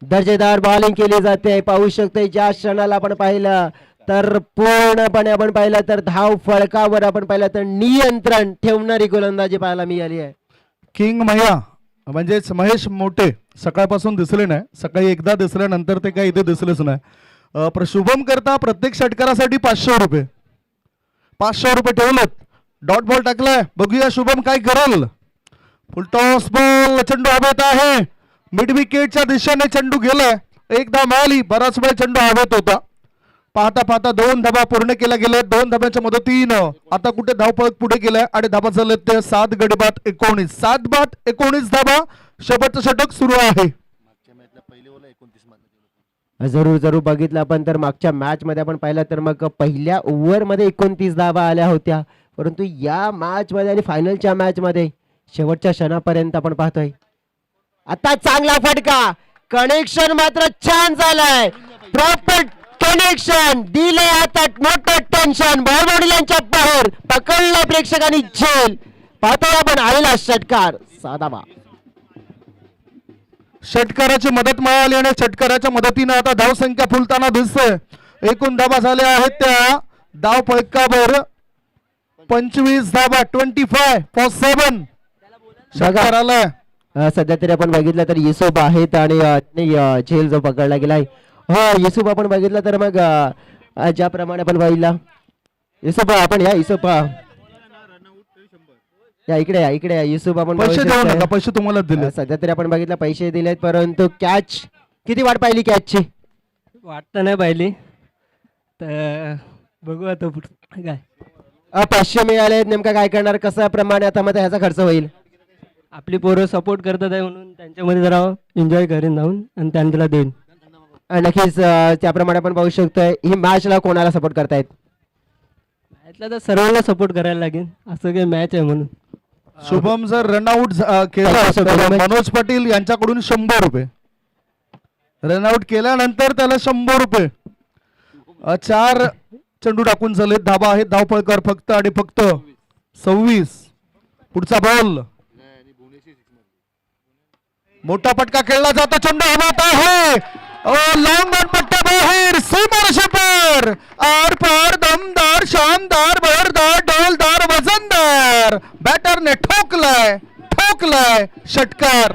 दर्जेदार बॉलिंग केली जाते. पाहू शकतो ज्या क्षणाला आपण पाहिलं तर पूर्णपणे आपण पाहिलं तर धाव फळकावर आपण पाहिलं तर नियंत्रण ठेवणारी गोलंदाजी पाहायला मिळाली आहे. किंग मया म्हणजेच महेश मोठे सकाळपासून दिसले नाही. सकाळी एकदा दिसल्यानंतर ते काही इथे दिसलेच नाही. शुभम करता प्रत्येक षटकारासाठी 500 रुपये. 500 रुपये ठेवलेत. डॉट बॉल टाकलाय. बघूया शुभम काय करेल. Full toss ball. चेंडू हवेत आहे. मिड विकेटच्या दिशेने चेंडू गेलाय. एकदा मिळाली. बराच वेळ चेंडू हवेत होता. पाहता पाहता 2 धाबा पूर्ण केल्या गेल्या. 2 धाब्याच्या मदतीनं आता कुठे धावपळक पुढे गेलाय, आणि धाबा झाले ते 7 गडी बाद 19. 7 बाद 19 धाबा. शेवटचं षटक सुरू आहे. जरूर बघितलं आपण तर मागच्या मॅच मध्ये आपण पाहिलं तर मग पहिल्या ओव्हर मध्ये 29 धावा आल्या होत्या, परंतु या मॅच मध्ये आणि फायनलच्या मॅच मध्ये शेवटच्या क्षणापर्यंत आपण पाहतोय. आता चांगला फटका. कनेक्शन मात्र छान झालाय. प्रॉपर कनेक्शन दिले आता मोठं टेन्शन बॉलवडीलांच्या बाहेर पकडलं प्रेक्षकांनी झेल पाहतोय आपण आलेला षटकार साधाबा षटकाराची मदत मिळाली आणि षटकाराच्या मदतीने आता धावसंख्या फुलताना दिसतंय. एकूण धाबा झाल्या आहेत त्या धाव फलकावर 25 धाबा 25/7 षटकार आलाय. सध्या तरी आपण बघितलं तर युसुफ आहेत आणि झेल जो पकडला गेलाय हो युसुफ आपण बघितलं तर मग ज्याप्रमाणे आपण बघितलं युसुफ आपण या युसुफ या इकडे या युसुफ आपण पैसे देऊ नका, पैसे तुम्हाला दिले. सध्या तरी आपण बघितलं पैसे दिलेत परंतु कॅच किती वाट पाहिली कॅचची वाटतं नाही पाहिली तर बघू आता पुढं काय 500 मिळाले नेमका काय करणार कसा प्रमाणे आता मध्ये ह्याचा खर्च होईल आपली पोरं सपोर्ट करतात आहे म्हणून त्यांच्यामध्ये जरा एन्जॉय करेन जाऊन आणि त्यांना देईन. नक्कीच त्याप्रमाणे आपण पाहू शकतोय ही मॅचला कोणाला सपोर्ट करतायत मॅचला तर सर्वांना सपोर्ट करायला लागेल असं काही मॅच आहे म्हणून. शुभम जर रनआउट केला तर मनोज पाटील यांच्याकडून 100 रुपये. रनआउट केल्यानंतर त्याला 100 रुपये. 4 चेंडू टाकून झालेत. धाबा आहेत धावपळकर फक्त आणि फक्त 26. पुढचा बॉल मोठा पटका खेळला जातो. चेंडू हवेत आहे लॉंग ऑन पट्ट्या बाहेर सीमारेषेवर आर पार दमदार शानदार भरदार डोलदार वजनदार बॅटरने ठोकलाय षटकार.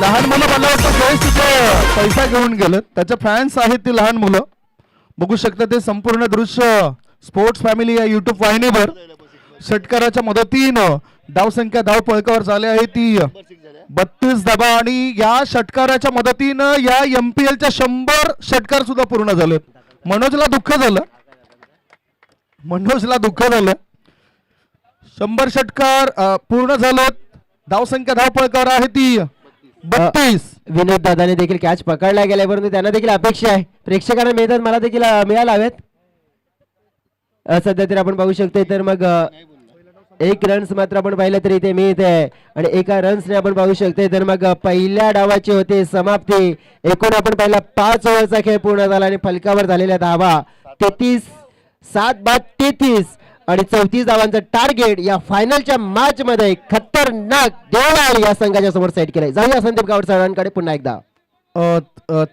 लहान मुलं मला वाटतं जयेश तिथे पैसा घेऊन गेलं. त्याचे फॅन्स आहेत ती लहान मुलं. बघू शकता ते संपूर्ण दृश्य स्पोर्ट्स फॅमिली या युट्यूब वाहिनीवर. षटकाराच्या मदतीनं धावसंख्या धाव पळकावर झाली आहे ती 32 धाबा आणि या षटकाराच्या मदतीनं या MPLच्या 100 षटकार सुद्धा पूर्ण झालेत. मनोजला दुःख झालं 100 षटकार पूर्ण झालेत. धावसंख्या धाव पळकावर आहे ती 32. विनोद दादाने देखील कॅच पकडला गेलाय परंतु त्यांना देखील अपेक्षा आहे प्रेक्षकांना मिळतात मला देखील मिळायला हवेत. सध्या तरी आपण पाहू शकतोय तर मग 1 रन्स मात्र आपण पाहिलं तरी इथे मिळत आहे आणि एका रन्सने आपण पाहू शकतोय तर मग पहिल्या डावाची होते समाप्ती. एकूण आपण पाहिला 5 ओव्हरचा खेळ पूर्ण झाला आणि फलकावर झालेल्या धावा 33 आणि 34 धावांचं टार्गेट या फायनलच्या मॅच मध्ये खतरनाक देवळाली या संघाच्या समोर सेट केलंय. जाऊया संदीप गावड सरांकडे पुन्हा एकदा.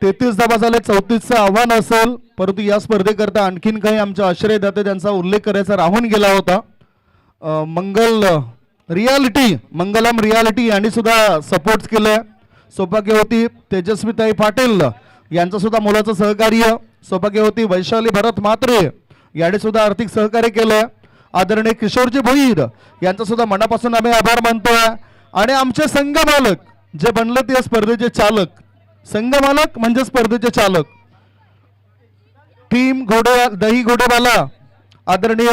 33 धाबा झाले. 34चं आव्हान असेल परंतु या स्पर्धेकरता आणखीन काही आमच्या आश्रयदाते त्यांचा उल्लेख करायचा राहून गेला होता. मंगलम रियालिटी यांनी सुद्धा सपोर्ट केलंय. सौभाग्यवती तेजस्वीताई पाटील यांचं सुद्धा मोलाचं सहकार्य. सौभाग्यवती वैशाली भरत म्हात्रे यांनी सुद्धा आर्थिक सहकार्य केलंय. आदरणीय किशोरजी भोईर यांचा सुद्धा मनापासून आम्ही आभार मानतोय. आणि आमचे संघ मालक जे बनले ते स्पर्धेचे चालक. संघ मालक म्हणजे स्पर्धेचे चालक. टीम दही घोडेवाला आदरणीय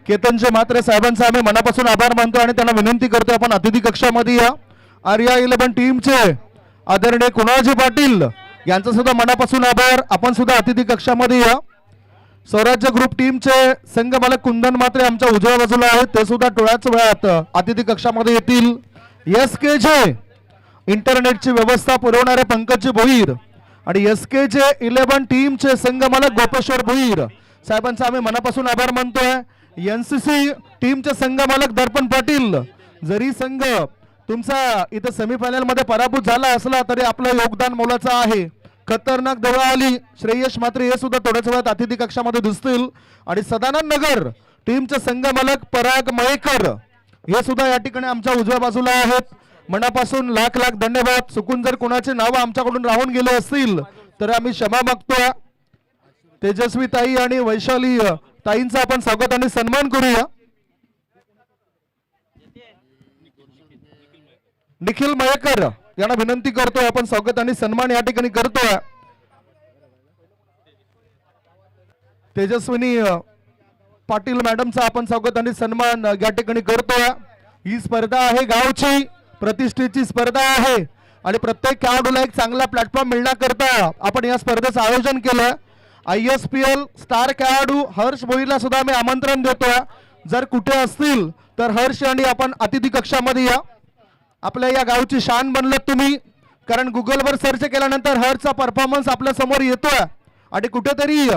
केतनजी म्हात्रे साहेबांचा आम्ही मनापासून आभार मानतो आणि त्यांना विनंती करतो आपण अतिथी कक्षामध्ये या. आर्या 11 टीमचे आदरणीय कुणालजी पाटील यांचा सुद्धा मनापासून आभार. आपण सुद्धा अतिथी कक्षामध्ये या. स्वराज्य ग्रुप टीमचे संघ मालक कुंदन म्हात्रे आमच्या उजव्या बाजूला आहेत. ते सुद्धा टोळ्याच वेळात अतिथी कक्षामध्ये येतील. SKJ इंटरनेटची व्यवस्था पुरवणारे पंकजी भोईर आणि SKJ 11 टीमचे संघ मालक गोपेश्वर भोईर साहेबांचा आम्ही मनापासून आभार मानतोय. NCC टीमचे संघ मालक दर्पण पाटील. जरी संघ तुमचा इथं सेमीफायनल मध्ये पराभूत झाला असला तरी आपलं योगदान मोलाचं आहे. खतरनाक दवाली श्रेयश म्हात्रे हे सुद्धा थोड्याच वेळात अतिथी कक्षामध्ये दिसतील. आणि सदानंद नगर टीमचे संघ मालक पराग मयेकर हे सुद्धा या ठिकाणी आमच्या उजव्या बाजूला आहेत. मनापासून लाख धन्यवाद. चुकून जर कोणाचे नाव आमच्याकडून राहून गेले असतील तर आम्ही क्षमा मागतोय. तेजस्वी ताई आणि वैशाली ताईंचा आपण स्वागत आणि सन्मान करूया. निखिल मयेकर यांना विनंती करतोय आपण स्वागत आणि सन्मान या ठिकाणी करतोय. तेजस्विनी पाटील मॅडमचा आपण स्वागत आणि सन्मान या ठिकाणी करतोय. ही स्पर्धा आहे गावची प्रतिष्ठेची स्पर्धा आहे आणि प्रत्येक खेळाडूला एक चांगला प्लॅटफॉर्म मिळण्याकरता आपण या स्पर्धेचं आयोजन केलं. ISPL स्टार खेळाडू हर्ष भोईरला सुद्धा आम्ही आमंत्रण देतोय. जर कुठे असतील तर हर्ष आणि आपण अतिथी कक्षामध्ये या. आपल्या या गावची शान बनलात तुम्ही, कारण गुगलवर सर्च केल्यानंतर हर्षचा परफॉर्मन्स आपल्या समोर येतोय. आणि कुठेतरी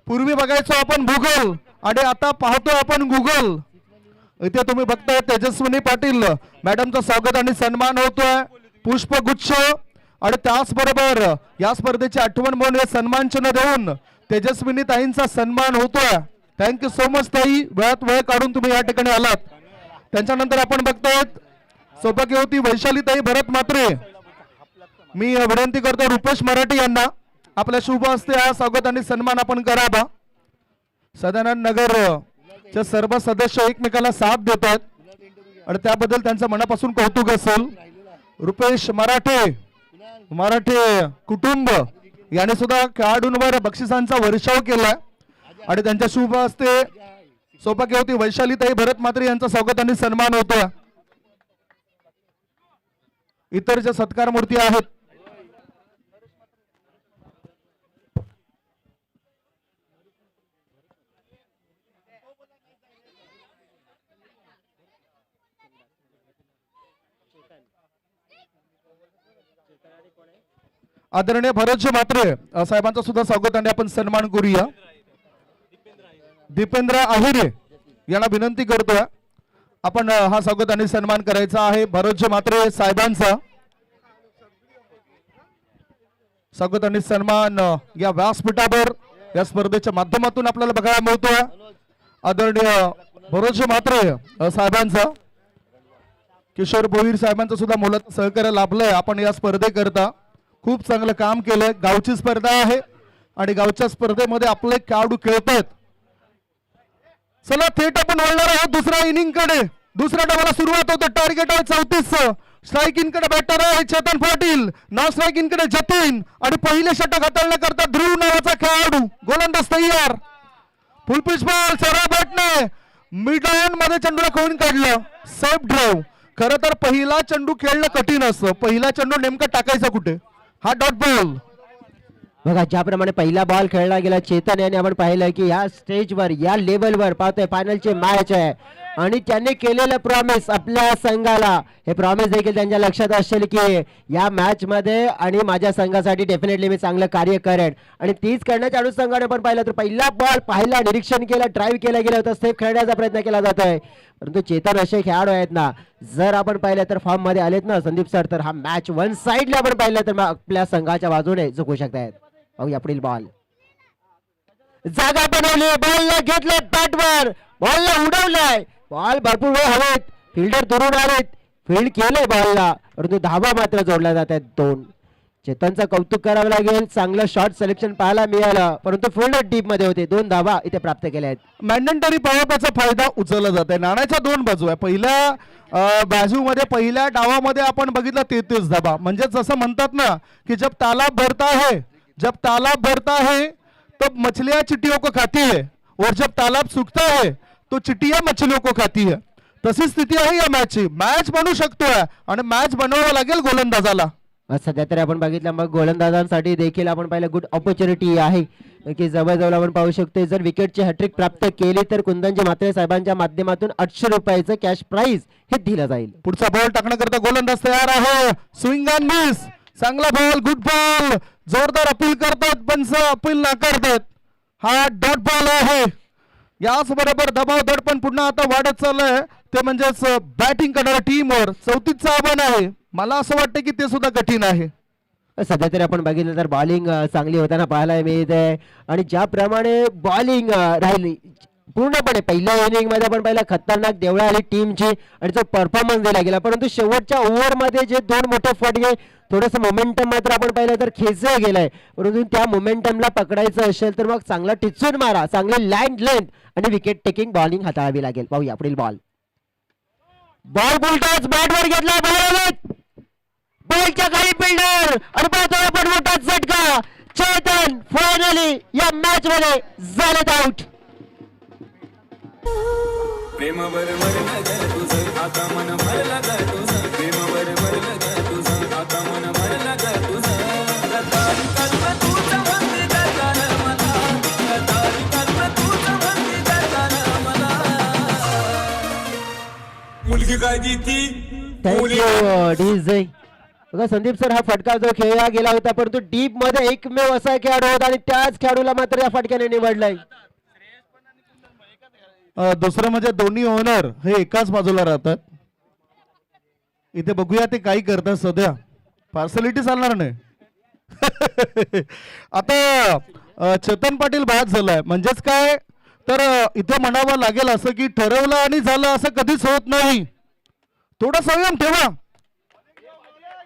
पूर्वी बघायचो आपण भूगोल आणि आता पाहतोय आपण गुगल. इथे तुम्ही बघताय तेजस्विनी पाटील मॅडमचं स्वागत आणि सन्मान होतोय, पुष्पगुच्छ. आणि त्याचबरोबर या स्पर्धेची आठवण म्हणून हे सन्मान चिन्ह देऊन तेजस्विनी ताईंचा सन्मान होतोय. थँक्यू सो मच ताई, वेळात वेळ काढून तुम्ही या ठिकाणी आलात. त्यांच्यानंतर आपण बघतोय सौभाग्यवती वैशाली ताई भरत म्हात्रे. मी विनंती करतो रुपेश मराठी यांना आपल्या शुभ हस्ते हा स्वागत आणि सन्मान आपण करावा. सदानंद नगर चे सर्व सदस्य एकमेकाला साथ देतात आणि त्याबद्दल त्यांचं मनापासून कौतुक असेल. रुपेश मराठे कुटुंब याने सुद्धा खेळाडूंवर बक्षिसांचा वर्षाव केलाय आणि त्यांच्या शुभ हस्ते सौभाग्यवती वैशालीताई भरत म्हात्रे यांचा स्वागत आणि सन्मान होतोय. इतर ज्या सत्कार मूर्ती आहेत आदरणीय भरतजी म्हात्रे साहेबांचा सुद्धा स्वागत आणि आपण सन्मान करूया. दीपेंद्र आहिरे यांना विनंती करतोय आपण हा स्वागत आणि सन्मान करायचा आहे. भरतजी म्हात्रे साहेबांचा स्वागत आणि सन्मान या व्यासपीठावर या स्पर्धेच्या माध्यमातून आपल्याला बघायला मिळतोय. आदरणीय भरतजी म्हात्रे साहेबांचा, किशोर भोईर साहेबांचं सुद्धा मोलाचं सहकार्य लाभलंय आपण या स्पर्धेकरता. खूप चांगलं काम केलंय. गावची स्पर्धा आहे आणि गावच्या स्पर्धेमध्ये आपले खेळाडू खेळतात. चला थेट आपण वळणार आहोत दुसऱ्या इनिंग कडे. दुसऱ्या डावाला सुरुवात होते. टार्गेट आहे 34. स्ट्रायकिंग कडे बॅटर आहे चेतन पाटील, नॉन स्ट्रायकिंग कडे जतीन आणि पहिले षटक हाताळण्याकरता ध्रुव नावाचा खेळाडू. गोलंदाज तयार. फुल पिच बॉल सरळ बॅटने मिड ऑन मध्ये चेंडूला खोडून काढलं. Safe drive. खरं तर पहिला चेंडू खेळणं कठीण असतं. पहिला चेंडू नेमका टाकायचा कुठे, हा डॉट बॉल. बघा ज्याप्रमाणे पहिला बॉल खेळला गेला चेतन याने आपण पाहिलं की या स्टेजवर या लेवलवर पाहतोय फायनलची मॅच आहे आणि त्यांनी केलेलं प्रॉमिस आपल्या संघाला, हे प्रॉमिस देखील त्यांच्या लक्षात असेल की या मॅच मध्ये आणि माझ्या संघासाठी डेफिनेटली मी चांगलं कार्य करेन आणि तीच करण्याच्या अनुषंगाने आपण पाहिलं तर पहिला बॉल पाहिला, निरीक्षण केलं, ड्राईव्ह केला गेला होता, सेफ खेळण्याचा प्रयत्न केला जातोय. परंतु चेतन असे खेळाडू आहेत ना, जर आपण पाहिलं तर फॉर्म मध्ये आलेत ना संदीप सर, तर हा मॅच वन साइडला आपण पाहिलं तर आपल्या संघाच्या बाजूने जिंकू शकतायत. या पुढील बॉल जागा बनवली, बॉलला घेतलं बॅटवर, बॉलला उडवलाय, बॉल भरपूर वेळ हवेत, फिल्डर दुरून आलेत, फील्ड केलंय बॉलला, परंतु धाबा मात्र जोडल्या जात आहेत 2. चेतनचं कौतुक करावं लागेल, चांगलं शॉर्ट सिलेक्शन पाहायला मिळालं, परंतु फुल डीप मध्ये होते. 2 धाबा इथे प्राप्त केल्या आहेत. मॅन्डेटरी पॉवरचा फायदा उचलला जात आहे. नाण्याच्या 2 बाजू आहे. पहिल्या बाजूमध्ये पहिल्या डावामध्ये आपण बघितलं 33 धाबा, म्हणजे जसं म्हणतात ना की जब तालाब भरता है तो मछलियां चिट्टियों को खाती है और जब तालाब सूखता है तो चिट्टियां मछलियों को खाती है. तशी स्थिती आहे या मॅचची. मॅच बनवू शकतोय आणि मॅच बनवावं लागेल गोलंदाजाला. सध्या तरी आपण बघितलं मग गोलंदाजांसाठी देखील आपण पाहिलं गुड ऑपॉर्च्युनिटी आहे की जवळजवळ आपण पाहू शकतो जर विकेटची हॅट्रिक प्राप्त केली तर कुंदनजी म्हात्रे साहेबांच्या माध्यमातून 800 रुपयाचं कॅश प्राइज हे दिलं जाईल. पुढचा बॉल टाकण्याकरता गोलंदाज तयार आहे. Swing and miss. चांगला बॉल, गुड बॉल. जोरदार अपील करतात पण अपील नाकारतात. हा डॉट बॉल आहे. याच बरोबर दबाव दडपण पुन्हा आता वाढत चाललंय, ते म्हणजेच बॅटिंग करणाऱ्या टीमवर 34चं आव्हान आहे. मला असं वाटतं की ते सुद्धा कठीण आहे. सध्या तरी आपण बघितलं तर बॉलिंग चांगली होताना पाहायला मिळते आणि ज्याप्रमाणे बॉलिंग राहिली पूर्णपणे पहिल्या इनिंग मध्ये आपण पहिला खतरनाक देवळा आली टीमची आणि जो परफॉर्मन्स दिला गेला, परंतु शेवटच्या ओव्हर मध्ये जे 2 मोठे फटके थोडस मोमेंटम मात्र आपण पाहिलं तर खेचलं गेलंय, परंतु त्या मोमेंटमला पकडायचं असेल तर मग चांगला टिचून मारा, चांगले लँड लेंथ आणि विकेट टेकिंग बॉलिंग हाताळावी लागेल. पाहूया पुढील बॉल. बॉल बुलटॉस बॅटवर घेतला, बॉलच्या खाली फिल्डर आणि पाहतोय आपण मोठा झटका. चेतन फायनली या मॅच मध्ये झालेत आउट. प्रेमावर मरलं ग तुझं आता मन भरलं ग तुझं, प्रेमावर मरलं ग तुझं आता मन भरलं ग तुझं. गद्दारी कल्प तुझं भक्ती करताना मला, गद्दारी कल्प तुझं भक्ती करताना मला. मुलगी काय ती ती थँक्यू डीजे. बघा संदीप सर, हा फटका जो खेळला गेला होता परंतु डीप मध्ये एकमेव असा खेळाडू होता आणि त्याच खेळाडूला मात्र या फटक्याने निवडलाय. दुसरं म्हणजे दोन्ही ओनर हे एकाच बाजूला राहतात. इथे बघूया ते काही करतात सध्या. पार्सलिटी चालणार नाही. आता चेतन पाटील बाद झालाय म्हणजेच काय तर इथे म्हणावं लागेल असं की ठरवलं आणि झालं असं कधीच होत नाही. थोडा संयम ठेवा.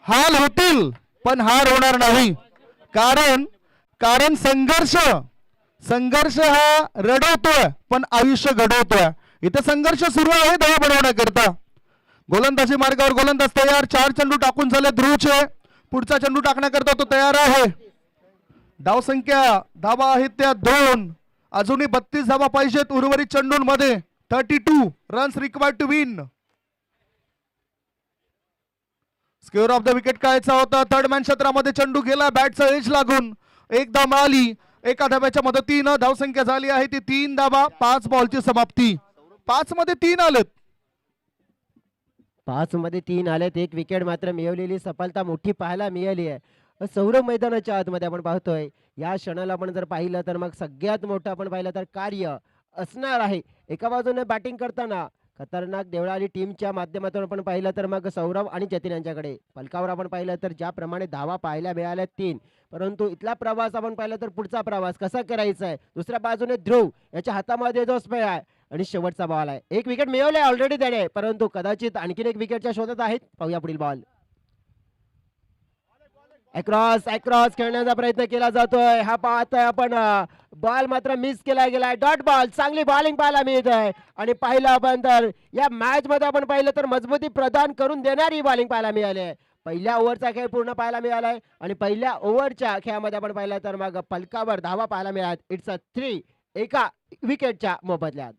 हाल होतील पण हार होणार नाही. कारण संघर्ष हा रडवतोय पण आयुष्य घडवतोय. इथे संघर्ष सुरू आहे धावा बनवण्याकरता. गोलंदाजी मार्गावर गोलंदाज तयार. 4 चेंडू टाकून झाले ध्रुवचे. पुढचा चेंडू टाकण्याकरता तो तयार आहे. धावसंख्या धावा आहेत त्या 2. अजूनही 32 धावा पाहिजेत उर्वरित चेंडूंमध्ये. 32 runs required to win. Square of the wicket कायचा होता. थर्ड मॅन क्षेत्रामध्ये चेंडू गेला बॅटचा एज लागून. एक धाव मिळाली. एका धाब्याच्या मदतीनं धावसंख्या झाली आहे ती 3 धावा. 5 बॉलची समाप्ती. 5 मध्ये 3 आलेत. 5 मध्ये 3 आलेत. एक विकेट मात्र मिळवलेली सफलता मोठी पाहायला मिळाली आहे. सौरभ मैदानाच्या आतमध्ये आपण पाहतोय या क्षणाला आपण जर पाहिलं तर मग सगळ्यात मोठं आपण पाहिलं तर कार्य असणार आहे. एका बाजूने बॅटिंग करताना खतरनाक देवळाली टीमच्या माध्यमातून आपण पाहिलं तर मग सौरभ आणि जतीन यांच्याकडे फलकावर आपण पाहिलं तर ज्याप्रमाणे धावा पाहायला मिळाल्या 3, परंतु इथला प्रवास आपण पाहिलं तर पुढचा प्रवास कसा करायचा आहे. दुसऱ्या बाजूने ध्रुव याच्या हातामध्ये जो स्पेअर आहे आणि शेवटचा बॉल आहे. एक विकेट मिळवले ऑलरेडी त्याने, परंतु कदाचित आणखीन एक विकेटच्या शोधात आहेत. पाहूया पुढील बॉल. अक्रॉस खेळण्याचा प्रयत्न केला जातोय. हा पाहतोय आपण बॉल मात्र मिस केला गेलाय. Dot ball. चांगली बॉलिंग पाहायला मिळत आहे आणि पाहिलं आपण तर या मॅच मध्ये आपण पाहिलं तर मजबूती प्रदान करून देणारी बॉलिंग पाहायला मिळाली आहे. पहिल्या ओव्हरचा खेळ पूर्ण पाहायला मिळालाय आणि पहिल्या ओव्हरच्या खेळामध्ये आपण पाहिलं तर मग फलकावर धावा पाहायला मिळात. इट्स अ 3 एका विकेटच्या मोबदल्यात.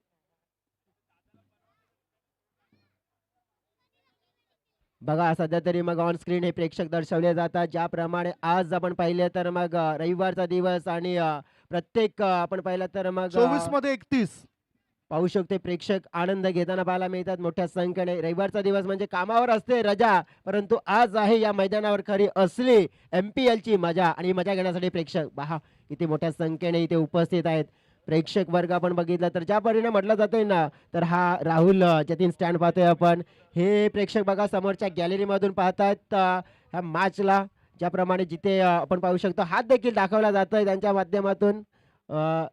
बघा सध्या तरी मग ऑन स्क्रीन हे प्रेक्षक दर्शवले जातात. ज्याप्रमाणे आज आपण पाहिले तर मग रविवारचा दिवस आणि प्रत्येक आपण पाहिलं तर मग 24 मध्ये 31 पाहू शकते प्रेक्षक आनंद घेताना पाहायला मिळतात मोठ्या संख्येने. रविवारचा दिवस म्हणजे कामावर असते रजा, परंतु आज आहे या मैदानावर खरी असली MPL ची मजा आणि मजा घेण्यासाठी प्रेक्षक पहा किती मोठ्या संख्येने इथे उपस्थित आहेत. प्रेक्षक वर्ग आपण बघितला तर ज्या परीने म्हटलं जातोय ना तर हा राहुल जतीन स्टँड पाहतोय आपण. हे प्रेक्षक बघा समोरच्या गॅलरी मधून पाहतात ह्या मॅचला. ज्याप्रमाणे जिथे आपण पाहू शकतो हात देखील दाखवला जातोय त्यांच्या माध्यमातून.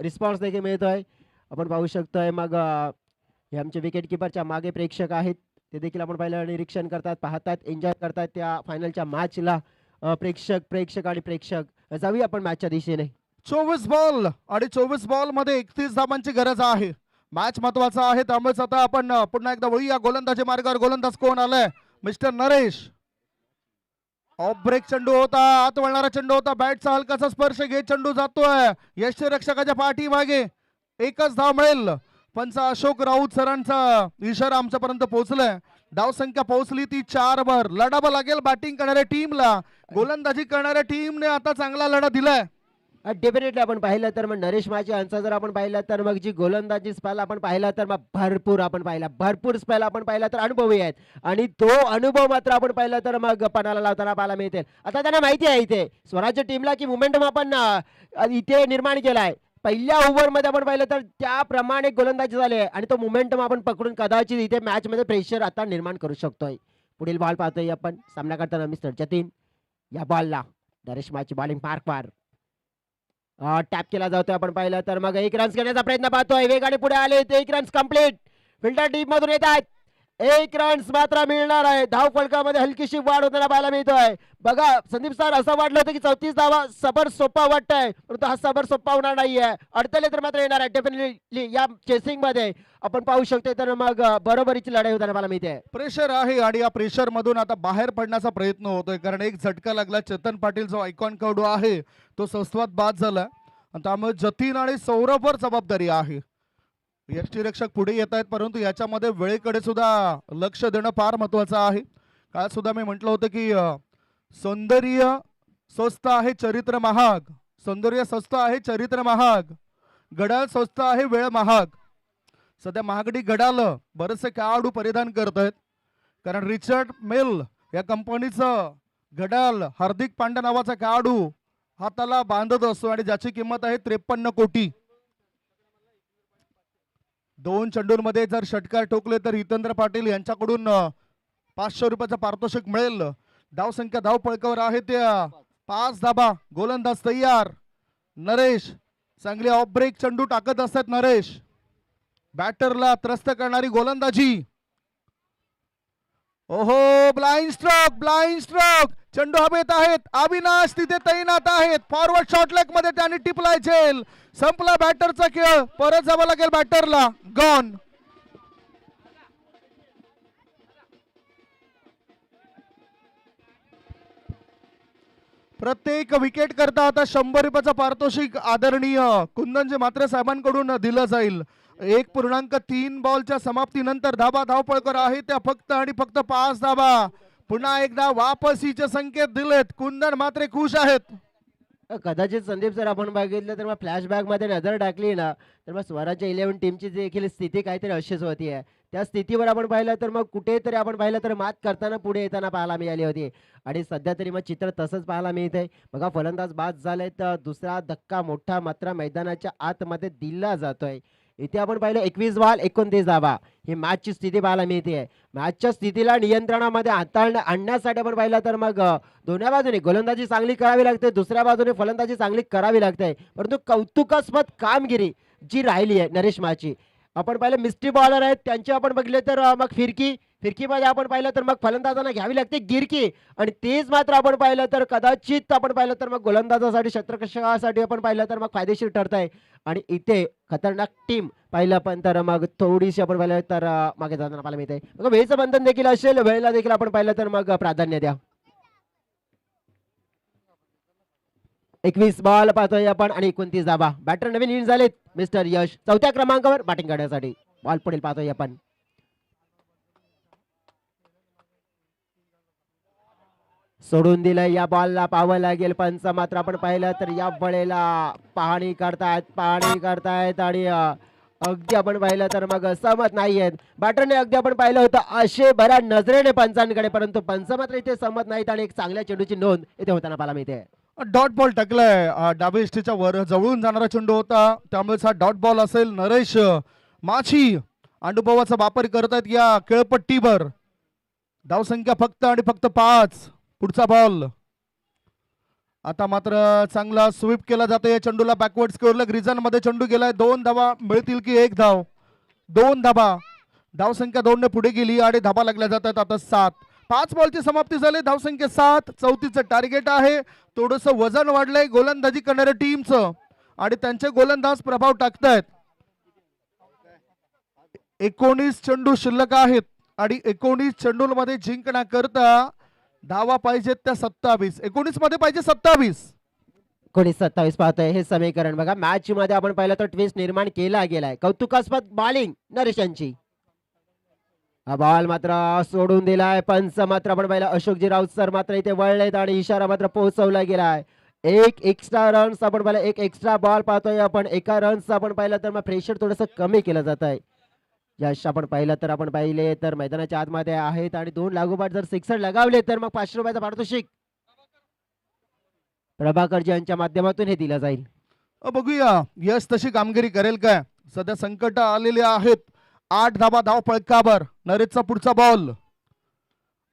रिस्पॉन्स देखील मिळतोय आपण पाहू शकतोय. मग हे आमचे विकेट किपरच्या मागे प्रेक्षक आहेत ते देखील आपण पाहिलं निरीक्षण करतात, पाहतात, एन्जॉय करतात त्या फायनलच्या मॅचला. प्रेक्षक आणि प्रेक्षक जाऊया आपण मॅचच्या दिशेने. 24 बॉल आणि 24 बॉल मध्ये 31 धावांची गरज आहे. मॅच महत्वाचा आहे त्यामुळेच आता आपण पुन्हा एकदा वळूया गोलंदाजी मार्गावर. गोलंदाज कोण आलाय? मिस्टर नरेश. ऑफ ब्रेक चेंडू होता. आत वळणारा चेंडू होता. बॅटचा हलकाचा स्पर्श घेत चेंडू जातोय यष्टीरक्षकाच्या पाठीमागे. एकच धाव मिळेल. पंच अशोक राऊत सरांचा इशारा आमच्यापर्यंत पोहोचलाय. धावसंख्या पोहोचली ती 4 वर. लढावं लागेल बॅटिंग करणाऱ्या टीमला. गोलंदाजी करणाऱ्या टीमने आता चांगला लढा दिलाय. डेफिनेटली आपण पाहिलं तर मग नरेश माझे यांचा जर आपण पाहिलं तर मग जी गोलंदाजी स्पेल आपण पाहिला तर मग भरपूर स्पेल आपण पाहिला तर अनुभवी आहेत आणि तो अनुभव मात्र आपण पाहिलं तर मग पणाला लावताना पाहायला मिळते. आता त्यांना माहिती आहे इथे स्वराज्य टीमला की मोमेंटम आपण इथे निर्माण केलाय. पहिल्या ओव्हरमध्ये आपण पाहिलं तर त्याप्रमाणे गोलंदाजी झाली आहे आणि तो मोमेंटम आपण पकडून कदाचित इथे मॅच मध्ये प्रेशर आता निर्माण करू शकतोय. पुढील बॉल पाहतोय आपण सामना करताना मिस्टर जतीन. या बॉलला नरेश माझी बॉलिंग मार्कवर टॅप केला जातोय आपण पाहिलं तर मग 1 रन्स घेण्याचा प्रयत्न पाहतोय. वेगाने पुढे आले 1 रन्स कंप्लीट. फिल्डर डीप मधून येत आहेत. 1 रन्स मात्र मिळणार आहे. धाव फलकामध्ये हलकीशी वाढ होताना पाहायला मिळतोय. बघा संदीप सर असं वाटलं होतं की 34 धावा सबर सोपा वाटतंय, परंतु हा सबर सोपा होणार नाहीये. अडथळे तर मात्र येणार आहे डेफिनेटली या चेसिंग मध्ये. आपण पाहू शकतो तर मग बरोबरीची लढाई होताना पाहायला मिळते. प्रेशर आहे आणि या प्रेशर मधून आता बाहेर पडण्याचा प्रयत्न होतोय कारण एक झटका लागला. चेतन पाटील जो आयकॉन खेळाडू आहे तो सस्वात बाद झाला आणि त्यामुळे जतीन आणि सौरभवर जबाबदारी आहे. यष्टीरक्षक पुढे येत आहेत परंतु याच्यामध्ये वेळेकडे सुद्धा लक्ष देणं फार महत्वाचं आहे. काल सुद्धा मी म्हटलं होतं की सौंदर्य स्वस्त आहे चरित्र महाग. सौंदर्य स्वस्त आहे चरित्र महाग. घड्याळ स्वस्त आहे वेळ महाग. सध्या महागडी घड्याळ बरेचसे खेळाडू परिधान करत आहेत, कारण रिचर्ड मिल या कंपनीचं घड्याळ हार्दिक पांड्या नावाचा खेळाडू हाताला बांधत असतो आणि ज्याची किंमत आहे 53 कोटी. 2 चेंडूंमध्ये जर षटकार ठोकले तर हितेंद्र पाटील यांच्याकडून 500 रुपयाचं पारितोषिक मिळेल. धावसंख्या धावपळकावर आहे त्या 5 धाबा. गोलंदाज तयार. नरेश चांगली ऑफ ब्रेक चेंडू टाकत असतात नरेश. बॅटरला त्रस्त करणारी गोलंदाजी. ओहो, ब्लाइंड स्ट्रोक चेंडू हवेत आहेत. अविनाश तिथे तैनात आहेत. फॉरवर्ड शॉट लेग मध्ये त्यांनी टिपलाय झेल. संपला बॅटरचा खेळ. परत जावं लागेल बॅटरला. गॉन. प्रत्येक विकेट करता आता 100 रुपयाचं पारितोषिक आदरणीय कुंदनजी म्हात्रे साहेबांकडून दिलं जाईल. 1.3 बॉलच्या समाप्तीनंतर धाबा धावपळकर आहे त्या फक्त आणि फक्त 5 धाबा. पुन्हा एकदा वापसीचे संकेत दिलेत. कुंदन मात्र खुश आहेत. कदाचित संदीप सर आपण बघितलं तर मग फ्लॅशबॅक मध्ये नजर टाकली ना तर मग स्वराज्य 11 टीमची देखील स्थिती काहीतरी अशीच होती आहे. त्या स्थितीवर आपण पाहिलं तर मग कुठेतरी आपण पाहिलं तर मात करताना पुढे येताना पाहायला मिळाली होती आणि सध्या तरी मग चित्र तसंच पाहायला मिळतंय. बघा फलंदाज बाद झाले तर दुसरा धक्का मोठा मात्र मैदानाच्या आतमध्ये दिला जातोय. इथे आपण पाहिलं 21 बॉल 29 धावा ही मॅचची स्थिती पाहायला मिळते. मॅचच्या स्थितीला नियंत्रणामध्ये आणण्यासाठी आपण पाहिलं तर मग दोन्ही बाजूने गोलंदाजी चांगली करावी लागते, दुसऱ्या बाजूने फलंदाजी चांगली करावी लागते. परंतु कौतुकास्पद कामगिरी जी राहिली आहे नरेश माची. आपण पाहिलं मिस्ट्री बॉलर आहेत त्यांचे आपण बघितले तर मग फिरकीमध्ये आपण पाहिलं तर मग फलंदाजांना घ्यावी लागते गिरकी आणि तेच मात्र आपण पाहिलं तर कदाचित आपण पाहिलं तर मग गोलंदाजासाठी क्षेत्ररक्षकासाठी आपण पाहिलं तर मग फायदेशीर ठरत आहे. आणि इथे खतरनाक टीम पाहिलं पण तर मग थोडीशी आपण पाहिलं तर मागे जाताना पाहायला मिळते. मग वेळेचं बंधन देखील असेल, वेळेला देखील आपण पाहिलं तर मग प्राधान्य द्या. 21 बॉल पाहतोय आपण आणि 29 धाबा. बॅटर नवीन इन झालेत मिस्टर यश 4थ्या क्रमांकावर बॅटिंग करण्यासाठी. बॉल पुढील पाहतोय आपण. सोडून दिलं या बॉलला पाहावं लागेल. पंच मात्र आपण पाहिलं तर या वेळेला पाहणी करतायत आणि अगदी आपण पाहिलं तर मग सहमत नाहीयेत. बॅटरने अगदी आपण पाहिलं होतं असे बऱ्या नजरेने पंचांकडे, परंतु पंच मात्र इथे सहमत नाहीत आणि एक चांगल्या चेंडूची नोंद इथे होताना पाहायला मिळते. डॉट बॉल टाकलाय. डाबे इष्टीच्या वर जवळून जाणारा चेंडू होता त्यामुळे हा डॉट बॉल असेल. नरेश माची अनुभवाचा वापर करतायत या खेळपट्टीवर. धावसंख्या फक्त आणि फक्त 5. पुढचा बॉल आता मात्र चांगला स्वीप केला जातो या चेंडूला. बॅकवर्ड स्क्वेअर रिजन मध्ये चेंडू गेलाय. 2 धावा मिळतील की 1 धाव. 2 धाबा. धावसंख्या 2 ने पुढे गेली आणि धाबा लागल्या जातात आता 7. 5 बॉलची समाप्ती झाली. धावसंख्या 7. 34चं टार्गेट आहे. थोडस वजन वाढलंय गोलंदाजी करणाऱ्या टीमचं आणि त्यांचे गोलंदाज प्रभाव टाकतायत. 19 चेंडू शिल्लक आहेत आणि 19 चेंडूंमध्ये जिंकण्याकरता धावा पाहिजेत त्या 27. 19 मध्ये पाहिजे 27. 19-27 पाहतोय हे समीकरण. बघा मॅच मध्ये आपण पाहिलं तर ट्विस्ट निर्माण केला गेलाय. कौतुकास्पद बॉलिंग नरेश यांची. हा बॉल मात्र सोडून दिलाय. पंच मात्र आपण पाहिलं अशोकजी राऊत सर मात्र इथे वळलेत आणि इशारा मात्र पोहोचवला गेलाय. एक एक्स्ट्रा रन्स आपण पाहिलं. एक एक्स्ट्रा बॉल पाहतोय आपण. एका रन्स आपण पाहिलं तर मग प्रेशर थोडस कमी केलं जात आहे. यश आपण पाहिलं तर आपण पाहिले तर मैदानाच्या आतमध्ये आहेत आणि 2 लागोपाठ जर सिक्सर लगावले तर मग 500 रुपयाचा पारितोषिक प्रभाकरजी यांच्या माध्यमातून हे दिलं जाईल. बघूया यश तशी कामगिरी करेल काय. सध्या संकट आलेले आहेत. 8 धाबा धाव पळकावर. नरेशचा पुढचा बॉल.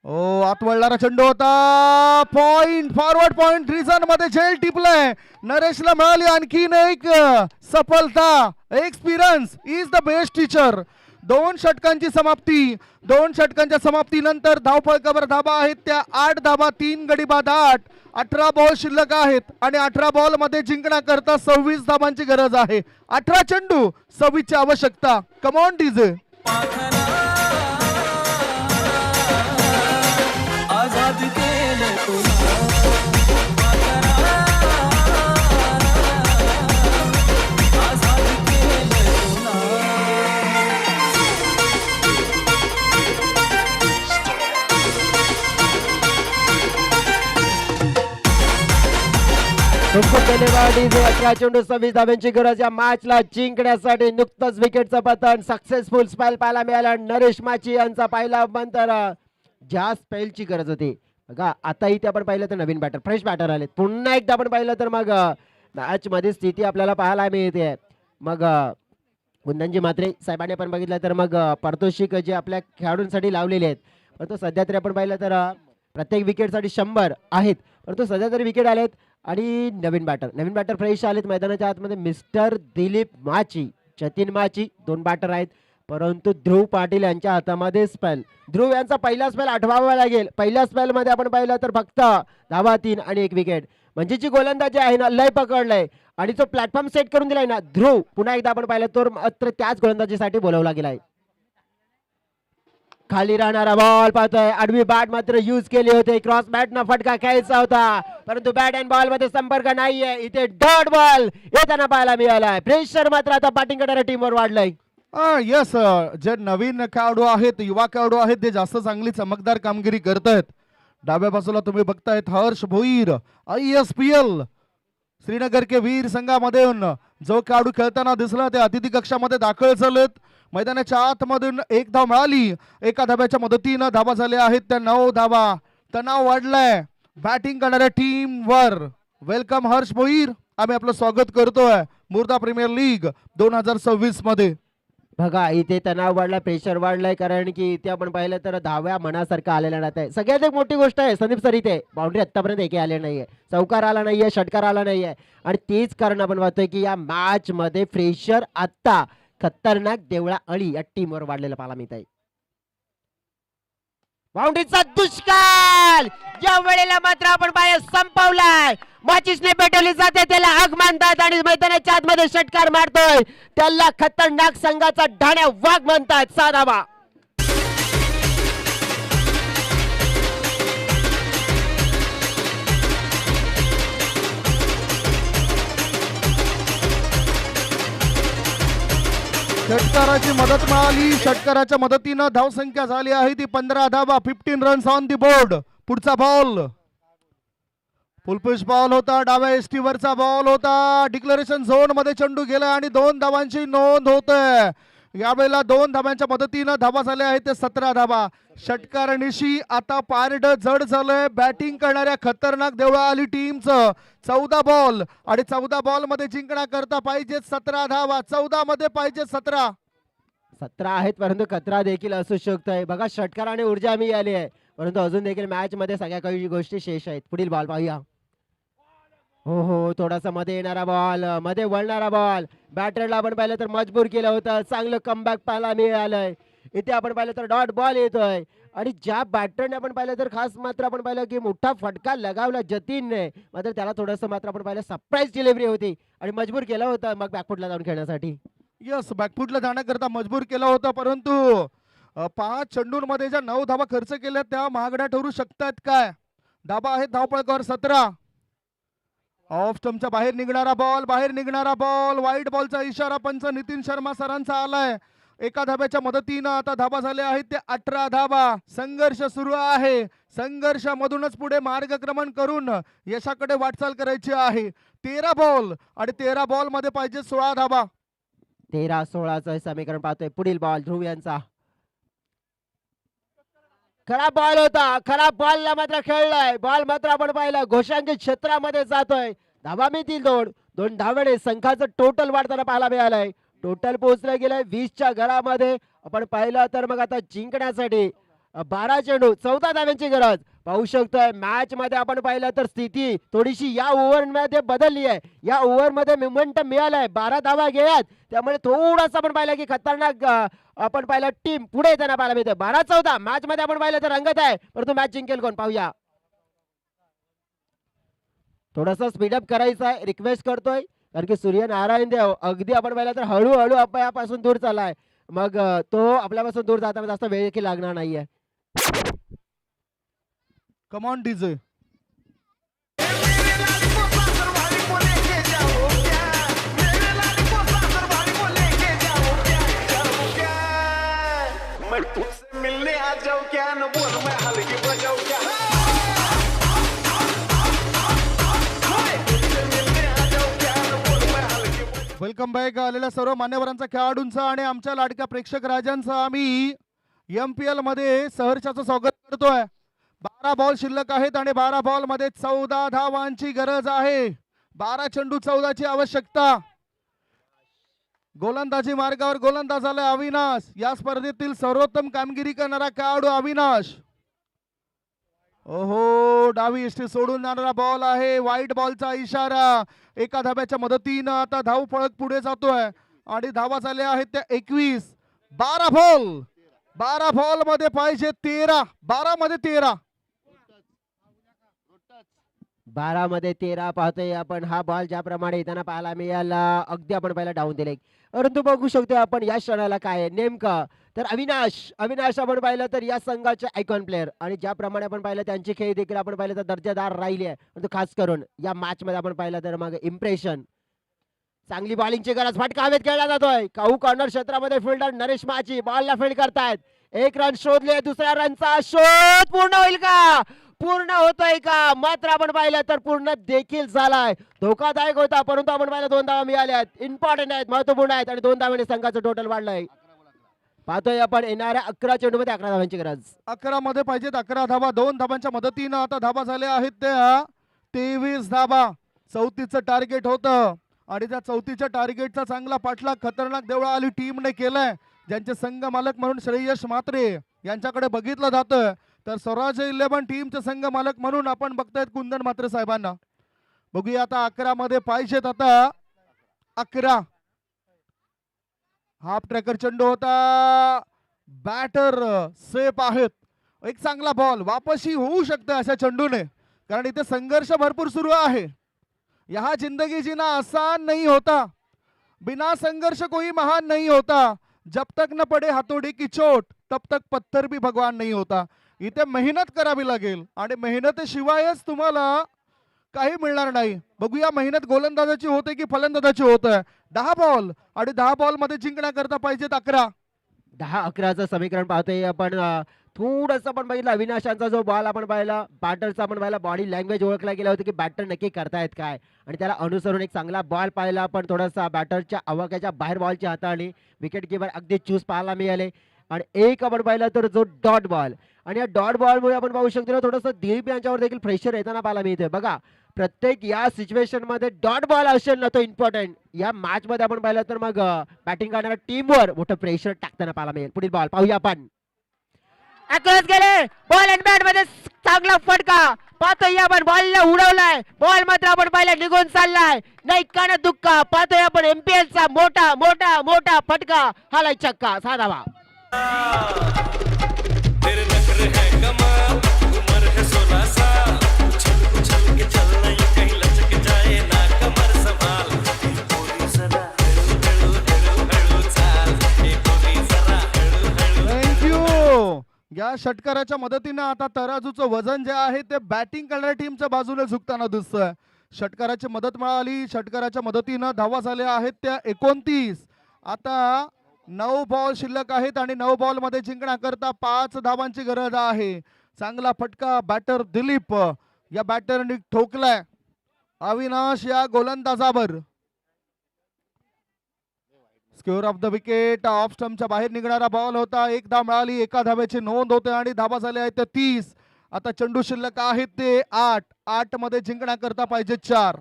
ओ आत वळणारा चेंडू होता. पॉइंट फॉरवर्ड पॉइंट रिझन मध्ये झेल टिपलाय. नरेशला मिळाली आणखीन एक सफलता. Experience is the best teacher. 2 षटकांची समाप्ती. 2 षटकांच्या समाप्तीनंतर धावपळकावर धाबा आहेत त्या 8 धाबा. 3 गडी बाद 8. 18 बॉल शिल्लक आहेत आणि 18 बॉल मध्ये जिंकण्याकरता 26 धाबांची गरज आहे. 18 चेंडू 26 ची आवश्यकता. Come on DJ. आजाद केलं खूप धन्यवाद DJ. 18 चेंडू 26 धावांची गरज या मॅचला जिंकण्यासाठी. नुकतंच विकेटचं पतन, सक्सेसफुल स्पेल पाहायला मिळाला. नरेश माची यांचा पहिला बंतर. ज्या स्पेलची गरज होती बघा, आता इथे आपण पाहिलं तर नवीन बॅटर, फ्रेश बॅटर आले. पुन्हा एकदा आपण पाहिलं तर मग मॅच मध्ये स्थिती आपल्याला पाहायला मिळते. मग कुंदनजी म्हात्रे साहेबांनी आपण बघितलं तर मग पारितोषिक जे आपल्या खेळाडूंसाठी लावलेले आहेत, परंतु सध्या तरी आपण पाहिलं तर प्रत्येक विकेटसाठी 100 आहेत, परंतु सध्या तरी विकेट आलेत. आणि नवीन बॅटर फ्रेश आलेत मैदानाच्या आतमध्ये. मिस्टर दिलीप माची, जतीन माची 2 बॅटर आहेत, परंतु ध्रुव पाटील यांच्या हातामध्ये स्पेल. ध्रुव यांचा पहिला स्पेल आठवावा लागेल. पहिल्या स्पेल मध्ये आपण पाहिलं तर फक्त धावा 3 आणि 1 विकेट. म्हणजे जी गोलंदाजी आहे ना, लय पकडलंय आणि जो प्लॅटफॉर्म सेट करून दिलाय ना ध्रुव, पुन्हा एकदा आपण पाहिलं तर मात्र त्याच गोलंदाजीसाठी बोलावला गेलाय. खाली राहणारा बॉल पाहतोय. आडवी बॅट मात्र यूज केली होती. क्रॉस बॅट न फटका खेळायचा होता, परंतु बॅट अँड बॉल मध्ये संपर्क नाहीये. इथे डॉट बॉल येताना पाहायला मिळालाय. प्रेशर मात्र आता बॅटिंग करणाऱ्या टीमवर वाढलंय. येस, जे नवीन खेळाडू आहेत, युवा खेळाडू आहेत, ते जास्त चांगली चमकदार कामगिरी करतायत. डाव्या बाजूला तुम्ही बघतायत हर्ष भोईर, ISPL श्रीनगर के वीर संघामध्ये जो खेळाडू खेळताना दिसला ते अतिथी कक्षामध्ये दाखल झालेत. मैदानाच्या आतमधून 1 धाव मिळाली. एका धाब्याच्या मदतीनं धावा झाल्या आहेत त्या 9 धावा. तणाव वाढलाय बॅटिंग करणाऱ्या टीम वर. वेलकम हर्ष भोईर, आम्ही आपलं स्वागत करतोय मुर्दा प्रीमियर लीग 2026 मध्ये. बघा इथे तणाव वाढलाय, प्रेशर वाढलाय, कारण की इथे आपण पाहिलं तर धाव्या मनासारखं आलेल्या राहत आहे. सगळ्यात एक मोठी गोष्ट आहे संदीप सर, इथे बाउंड्री आतापर्यंत एकही आले नाहीये, चौकार आला नाहीये, षटकार आला नाहीये. आणि तेच कारण आपण पाहतोय की या मॅच मध्ये प्रेशर आता खतरनाक देवळा अळी या टीमवर वाढलेला पाहायला मिळत आहे. बाउंड्रीचा दुष्काळ या वेळेला मात्र आपण बाहेर संपवलाय. माचीसने पेटवली जाते, त्याला आग मानतात आणि मैदानाच्या आतमध्ये षटकार मारतोय. त्याला खतरनाक संघाचा ढाण्या वाघ म्हणतात. 6 धावा. षटकाराची मदत मिळाली. षटकाराच्या मदतीनं धावसंख्या झाली आहे ती 15 धावा. 15 रन्स ऑन दी बोर्ड. पुढचा बॉल फुलपुश बॉल होता, डाव्या एसटी वरचा बॉल होता. डिक्लेरेशन झोन मध्ये चेंडू गेला आणि 2 धावांची नोंद होते. यावेळेला 2 धावांच्या मदतीनं धावा झाल्या आहेत ते 17 धावा. षटकारनिशी आता पारड जड झालंय बॅटिंग करणाऱ्या खतरनाक देवळा आली टीमचं. 14 बॉल आणि 14 बॉल मध्ये जिंकण्याकरता पाहिजे 17 धावा. 14 मध्ये पाहिजे 17. 17 आहेत, परंतु खतरा देखील असू शकतोय. बघा षटकाराने ऊर्जा मिळाली आहे, परंतु अजून देखील मॅच मध्ये सगळ्या काही गोष्टी शेष आहेत. पुढील बॉल पाहूया. हो, थोडासा मध्ये येणारा बॉल, मध्ये वळणारा बॉल. बॅटरला आपण पाहिलं तर मजबूर केलं होतं. चांगलं कमबॅक पाहायला मिळालंय. इथे आपण पाहिलं तर डॉट बॉल येतोय आणि ज्या बॅटरने आपण पाहिलं तर खास मात्र आपण पाहिलं की मोठा फटका लगावला जतीनने, मात्र त्याला थोडंसं मात्र आपण पाहिलं सरप्राईज डिलिव्हरी होती आणि मजबूर केलं होतं मग बॅकफुटला जाऊन खेळण्यासाठी. यस, बॅकफुटला जाण्याकरता मजबूर केला होता, परंतु 5 चेंडूंमध्ये ज्या 9 धावा खर्च केल्या त्या महागड्या ठरू शकतात काय. धाबा आहेत धावपळकावर 17. ऑफ स्टंपच्या बाहेर निघणारा बॉल, वाईट बॉलचा इशारा पंच नितीन शर्मा सरांचा आलाय. एका धाब्याच्या मदतीनं आता धाबा झाल्या आहेत ते 18 धाबा. संघर्ष सुरू आहे. संघर्षामधूनच पुढे मार्गक्रमण करून यशाकडे वाटचाल करायची आहे. 13 बॉल आणि 13 बॉल मध्ये पाहिजे 16 धाबा. 13-16चं समीकरण पाहतोय. पुढील बॉल ध्रुव यांचा. खराब बॉल होता, खराब बॉलला मात्र खेळलाय. बॉल मात्र आपण पाहिला घोषांकित क्षेत्रामध्ये जातोय. धावा मिळतील 2 धावेने संघाचं टोटल वाढताना पाहायला मिळालंय. टोटल पोहोचलं गेलंय 20च्या घरामध्ये. आपण पाहिलं तर मग आता जिंकण्यासाठी 12 चेंडू 14 धाव्यांची गरज पाहू शकतोय. मॅच मध्ये आपण पाहिलं तर स्थिती थोडीशी या ओव्हर मध्ये बदलली आहे. या ओव्हर मध्ये मोमेंटम मिळालाय. 12 धावा गेल्यात, त्यामुळे थोडासा आपण पाहिलं की खतरनाक आपण पाहिलं टीम पुढे येताना पाहायला मिळते. 12-14 मॅच मध्ये आपण पाहिलं तर रंगत आहे, परंतु मॅच जिंकेल कोण पाहूया. थोडासा स्पीडअप करायचा आहे, रिक्वेस्ट करतोय, कारण की सूर्यनारायण देव अगदी आपण पाहिलं तर हळूहळू आपल्यापासून दूर चाललाय. मग तो आपल्यापासून दूर जाताना जास्त वेळ देखील लागणार नाहीये. Come on DJ. मिलने आ जाओ क्या न बोल मैं हल्की बजाओ क्या वेलकम बॅक आलेल्या सर्व मान्यवरांचा, खेळाडूंचा आणि आमच्या लाडक्या प्रेक्षक राजांचं आम्ही MPL मध्ये सहर्षाचं स्वागत करतोय. 12 बॉल शिल्लक आहेत आणि 12 बॉल मध्ये 14 धावांची गरज आहे. 12 चेंडू 14 ची आवश्यकता. गोलंदाजी मार्गावर गोलंदाज आला अविनाश. या स्पर्धेतील सर्वोत्तम कामगिरी करणारा खेळाडू अविनाश. ओहो, डावी इष्टी सोडून जाणारा बॉल आहे. वाईट बॉलचा इशारा. एका धाब्याच्या मदतीनं आता धाव फळक पुढे जातोय आणि धावा झाल्या आहेत त्या 21. 12 बॉल मध्ये पाहिजे 13. 12 मध्ये 13. 12 मध्ये 13 पाहतोय आपण. हा बॉल ज्याप्रमाणे येताना पाहायला मिळाला, अगदी आपण पहिला डाऊन दिले, परंतु बघू शकतो आपण या क्षणाला काय आहे नेमकं. तर अविनाश आपण पाहिलं तर या संघाचे आयकॉन प्लेअर, आणि ज्याप्रमाणे आपण पाहिलं त्यांची खेळ देखील आपण पाहिलं तर दर्जेदार राहिली आहे. परंतु खास करून या मॅच मध्ये आपण पाहिलं तर मग इम्प्रेशन, चांगली बॉलिंगची गरज. फटका हवेत खेळला जातोय. काऊ कॉर्नर क्षेत्रामध्ये फिल्डर नरेश माची बॉलला फील्ड करतायत. एक रन शोधले, दुसऱ्या रनचा शोध पूर्ण होईल का? पूर्ण होतोय का? मात्र आपण पाहिलं तर पूर्ण देखील झालाय. धोकादायक होता, परंतु आपण पाहिलं 2 धावा मिळाल्यात. इम्पॉर्टंट आहेत, महत्वपूर्ण आहेत आणि 2 धावांनी संघाचं टोटल वाढलंय. पाहतोय आपण येणाऱ्या 11 चेंडूमध्ये 11 धावांची गरज. 11 मध्ये पाहिजेत 11 धावा. 2 धावांच्या मदतीनं आता धावा झाल्या आहेत त्या 23 धावा. 34चं टार्गेट होतं आणि त्या 34च्या टार्गेटचा चांगला पाठलाग खतरनाक देवळा आली टीमने केलाय. ज्यांचे संघ मालक म्हणून श्रेयश म्हात्रे यांच्याकडे बघितलं जातं, तर स्वराज 11 टीमचे संघ मालक म्हणून आपण बघतायत कुंदन म्हात्रे साहेबांना. बघूया आता 11 मध्ये पाहिजेत आता 11. हाफ ट्रॅकर चेंडू होता. बॅटर सेफ आहेत. एक चांगला बॉल वापसी होऊ शकते अशा चेंडूने, कारण इथे संघर्ष भरपूर सुरू आहे. यहा जिंदगी जीना आसान नहीं होता, बिना संघर्ष कोई महान नहीं होता. जब तक न पडे हातोडी की चोट तब तक पत्थर भी भगवान नहीं होता. इथे मेहनत करावी लागेल आणि मेहनतीशिवायच तुम्हाला काही मिळणार नाही. बघूया मेहनत गोलंदाजाची होते की फलंदाजाची होते. 10 बॉल आणि 10 बॉल मध्ये जिंकण्याकरता पाहिजेत 11. 10-11चं समीकरण पाहतोय आपण. थोडस आपण बघितलं अविनाशांचा जो बॉल आपण पाहिला, बॅटरचा आपण पाहिला, बॉडी लँग्वेज ओळखला गेला होता की बॅटर नक्की करतायत काय, आणि त्याला अनुसरून एक चांगला बॉल पाहिला आपण. थोडासा बॅटरच्या आवाक्याच्या बाहेर बॉलची हाताळणी, विकेट किपर अगदी चूज पाहायला मिळाले. आणि एक आपण पाहिला तर जो डॉट बॉल, आणि या डॉट बॉलमुळे आपण पाहू शकतो थोडंसं दिलीप यांच्यावर देखील प्रेशर येताना पाहायला मिळते. बघा, प्रत्येक या सिच्युएशन मध्ये डॉट बॉल असेल ना तो इम्पॉर्टंट. या मॅच मध्ये आपण पाहिलं तर मग बॅटिंग करणाऱ्या टीमवर मोठं प्रेशर टाकताना पाहायला मिळेल. पुढील बॉल पाहूया आपण. अक्रॉस गेले, बॉल अँड बॅट मध्ये चांगला फटका पाहतोय आपण. बॉलला उडवलाय, बॉल मात्र आपण पाहिला निघून चाललाय. नाही काना दुक्का पाहतोय आपण. MPL चा मोठा मोठा मोठा फटका, हालाय छक्का, 6 धावा. तेरे नखरे है कमाल, उम्र है 16 साल, उछल उछल के चलना यूं कहीं लचक जाए ना कमर संभाल. ए गोरी जरा हळू हळू हळू हळू चाल, ए गोरी जरा हळू हळू. थँक्यू. या षटकाराच्या मदतीनं आता तराजूचं वजन जे आहे ते बॅटिंग करणाऱ्या टीमच्या बाजूने झुकताना दिसतंय. षटकाराची मदत मिळाली. षटकाराच्या मदतीनं धावा झाल्या आहेत त्या 29. आता 9 बॉल शिल्लक आहेत आणि 9 बॉल मध्ये जिंकण्याकरता 5 धावांची गरज आहे. चांगला फटका बॅटर दिलीप या बॅटरने ठोकलाय अविनाश या गोलंदाजावर. Square of the wicket. Off स्टंपच्या बाहेर निघणारा बॉल होता. 1 धाव मिळाली. 1 धाब्याची नोंद होते आणि धावा झाल्या आहेत त्या 30. आता चेंडू शिल्लक आहेत ते 8. 8 मध्ये जिंकण्याकरता पाहिजे 4.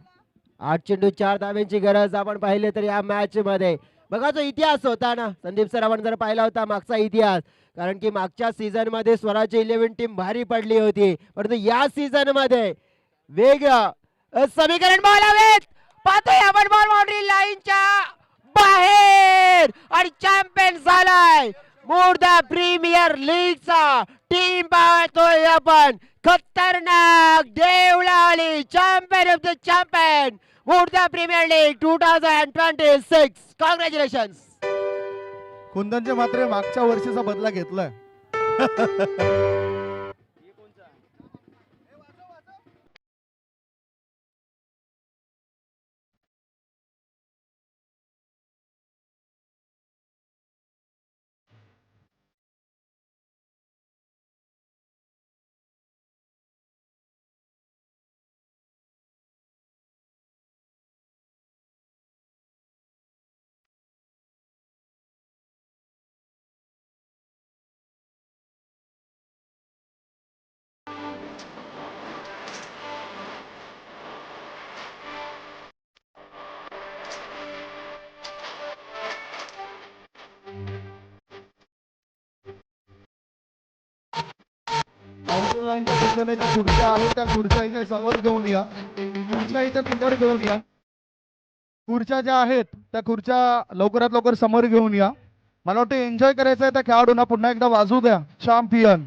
8 चेंडू 4 धाव्यांची गरज आपण पाहिले तर या मॅच मध्ये. बघा जो इतिहास होता ना संदीप सर, आपण जर पाहिला होता मागचा इतिहास, कारण की मागच्या सीझन मध्ये स्वराज 11 टीम भारी पडली होती, परंतु या सीझन मध्ये वेगळं समीकरण. बॉल हवेत पाहतोय आपण, बॉल बाउंड्री लाईनच्या बाहेर आणि चॅम्पियन झालाय. मूर्धा प्रीमियर लीगचा टीम पाहतोय आपण. खतरनाक Deolali champion of the champion, Murdha premier league 2026. Congratulation. कुंदनचे मात्र मागच्या वर्षीचा बदला घेतलाय. खुर्च्या आहेत त्या खुर्च्या इथे समोर घेऊन या. खुर्च्या इथे समोर घेऊन या. खुर्च्या ज्या आहेत त्या खुर्च्या लवकरात लवकर समोर घेऊन या. मला वाटतं एन्जॉय करायचं आहे त्या खेळाडूंना पुन्हा एकदा वाजू द्या चॅम्पियन.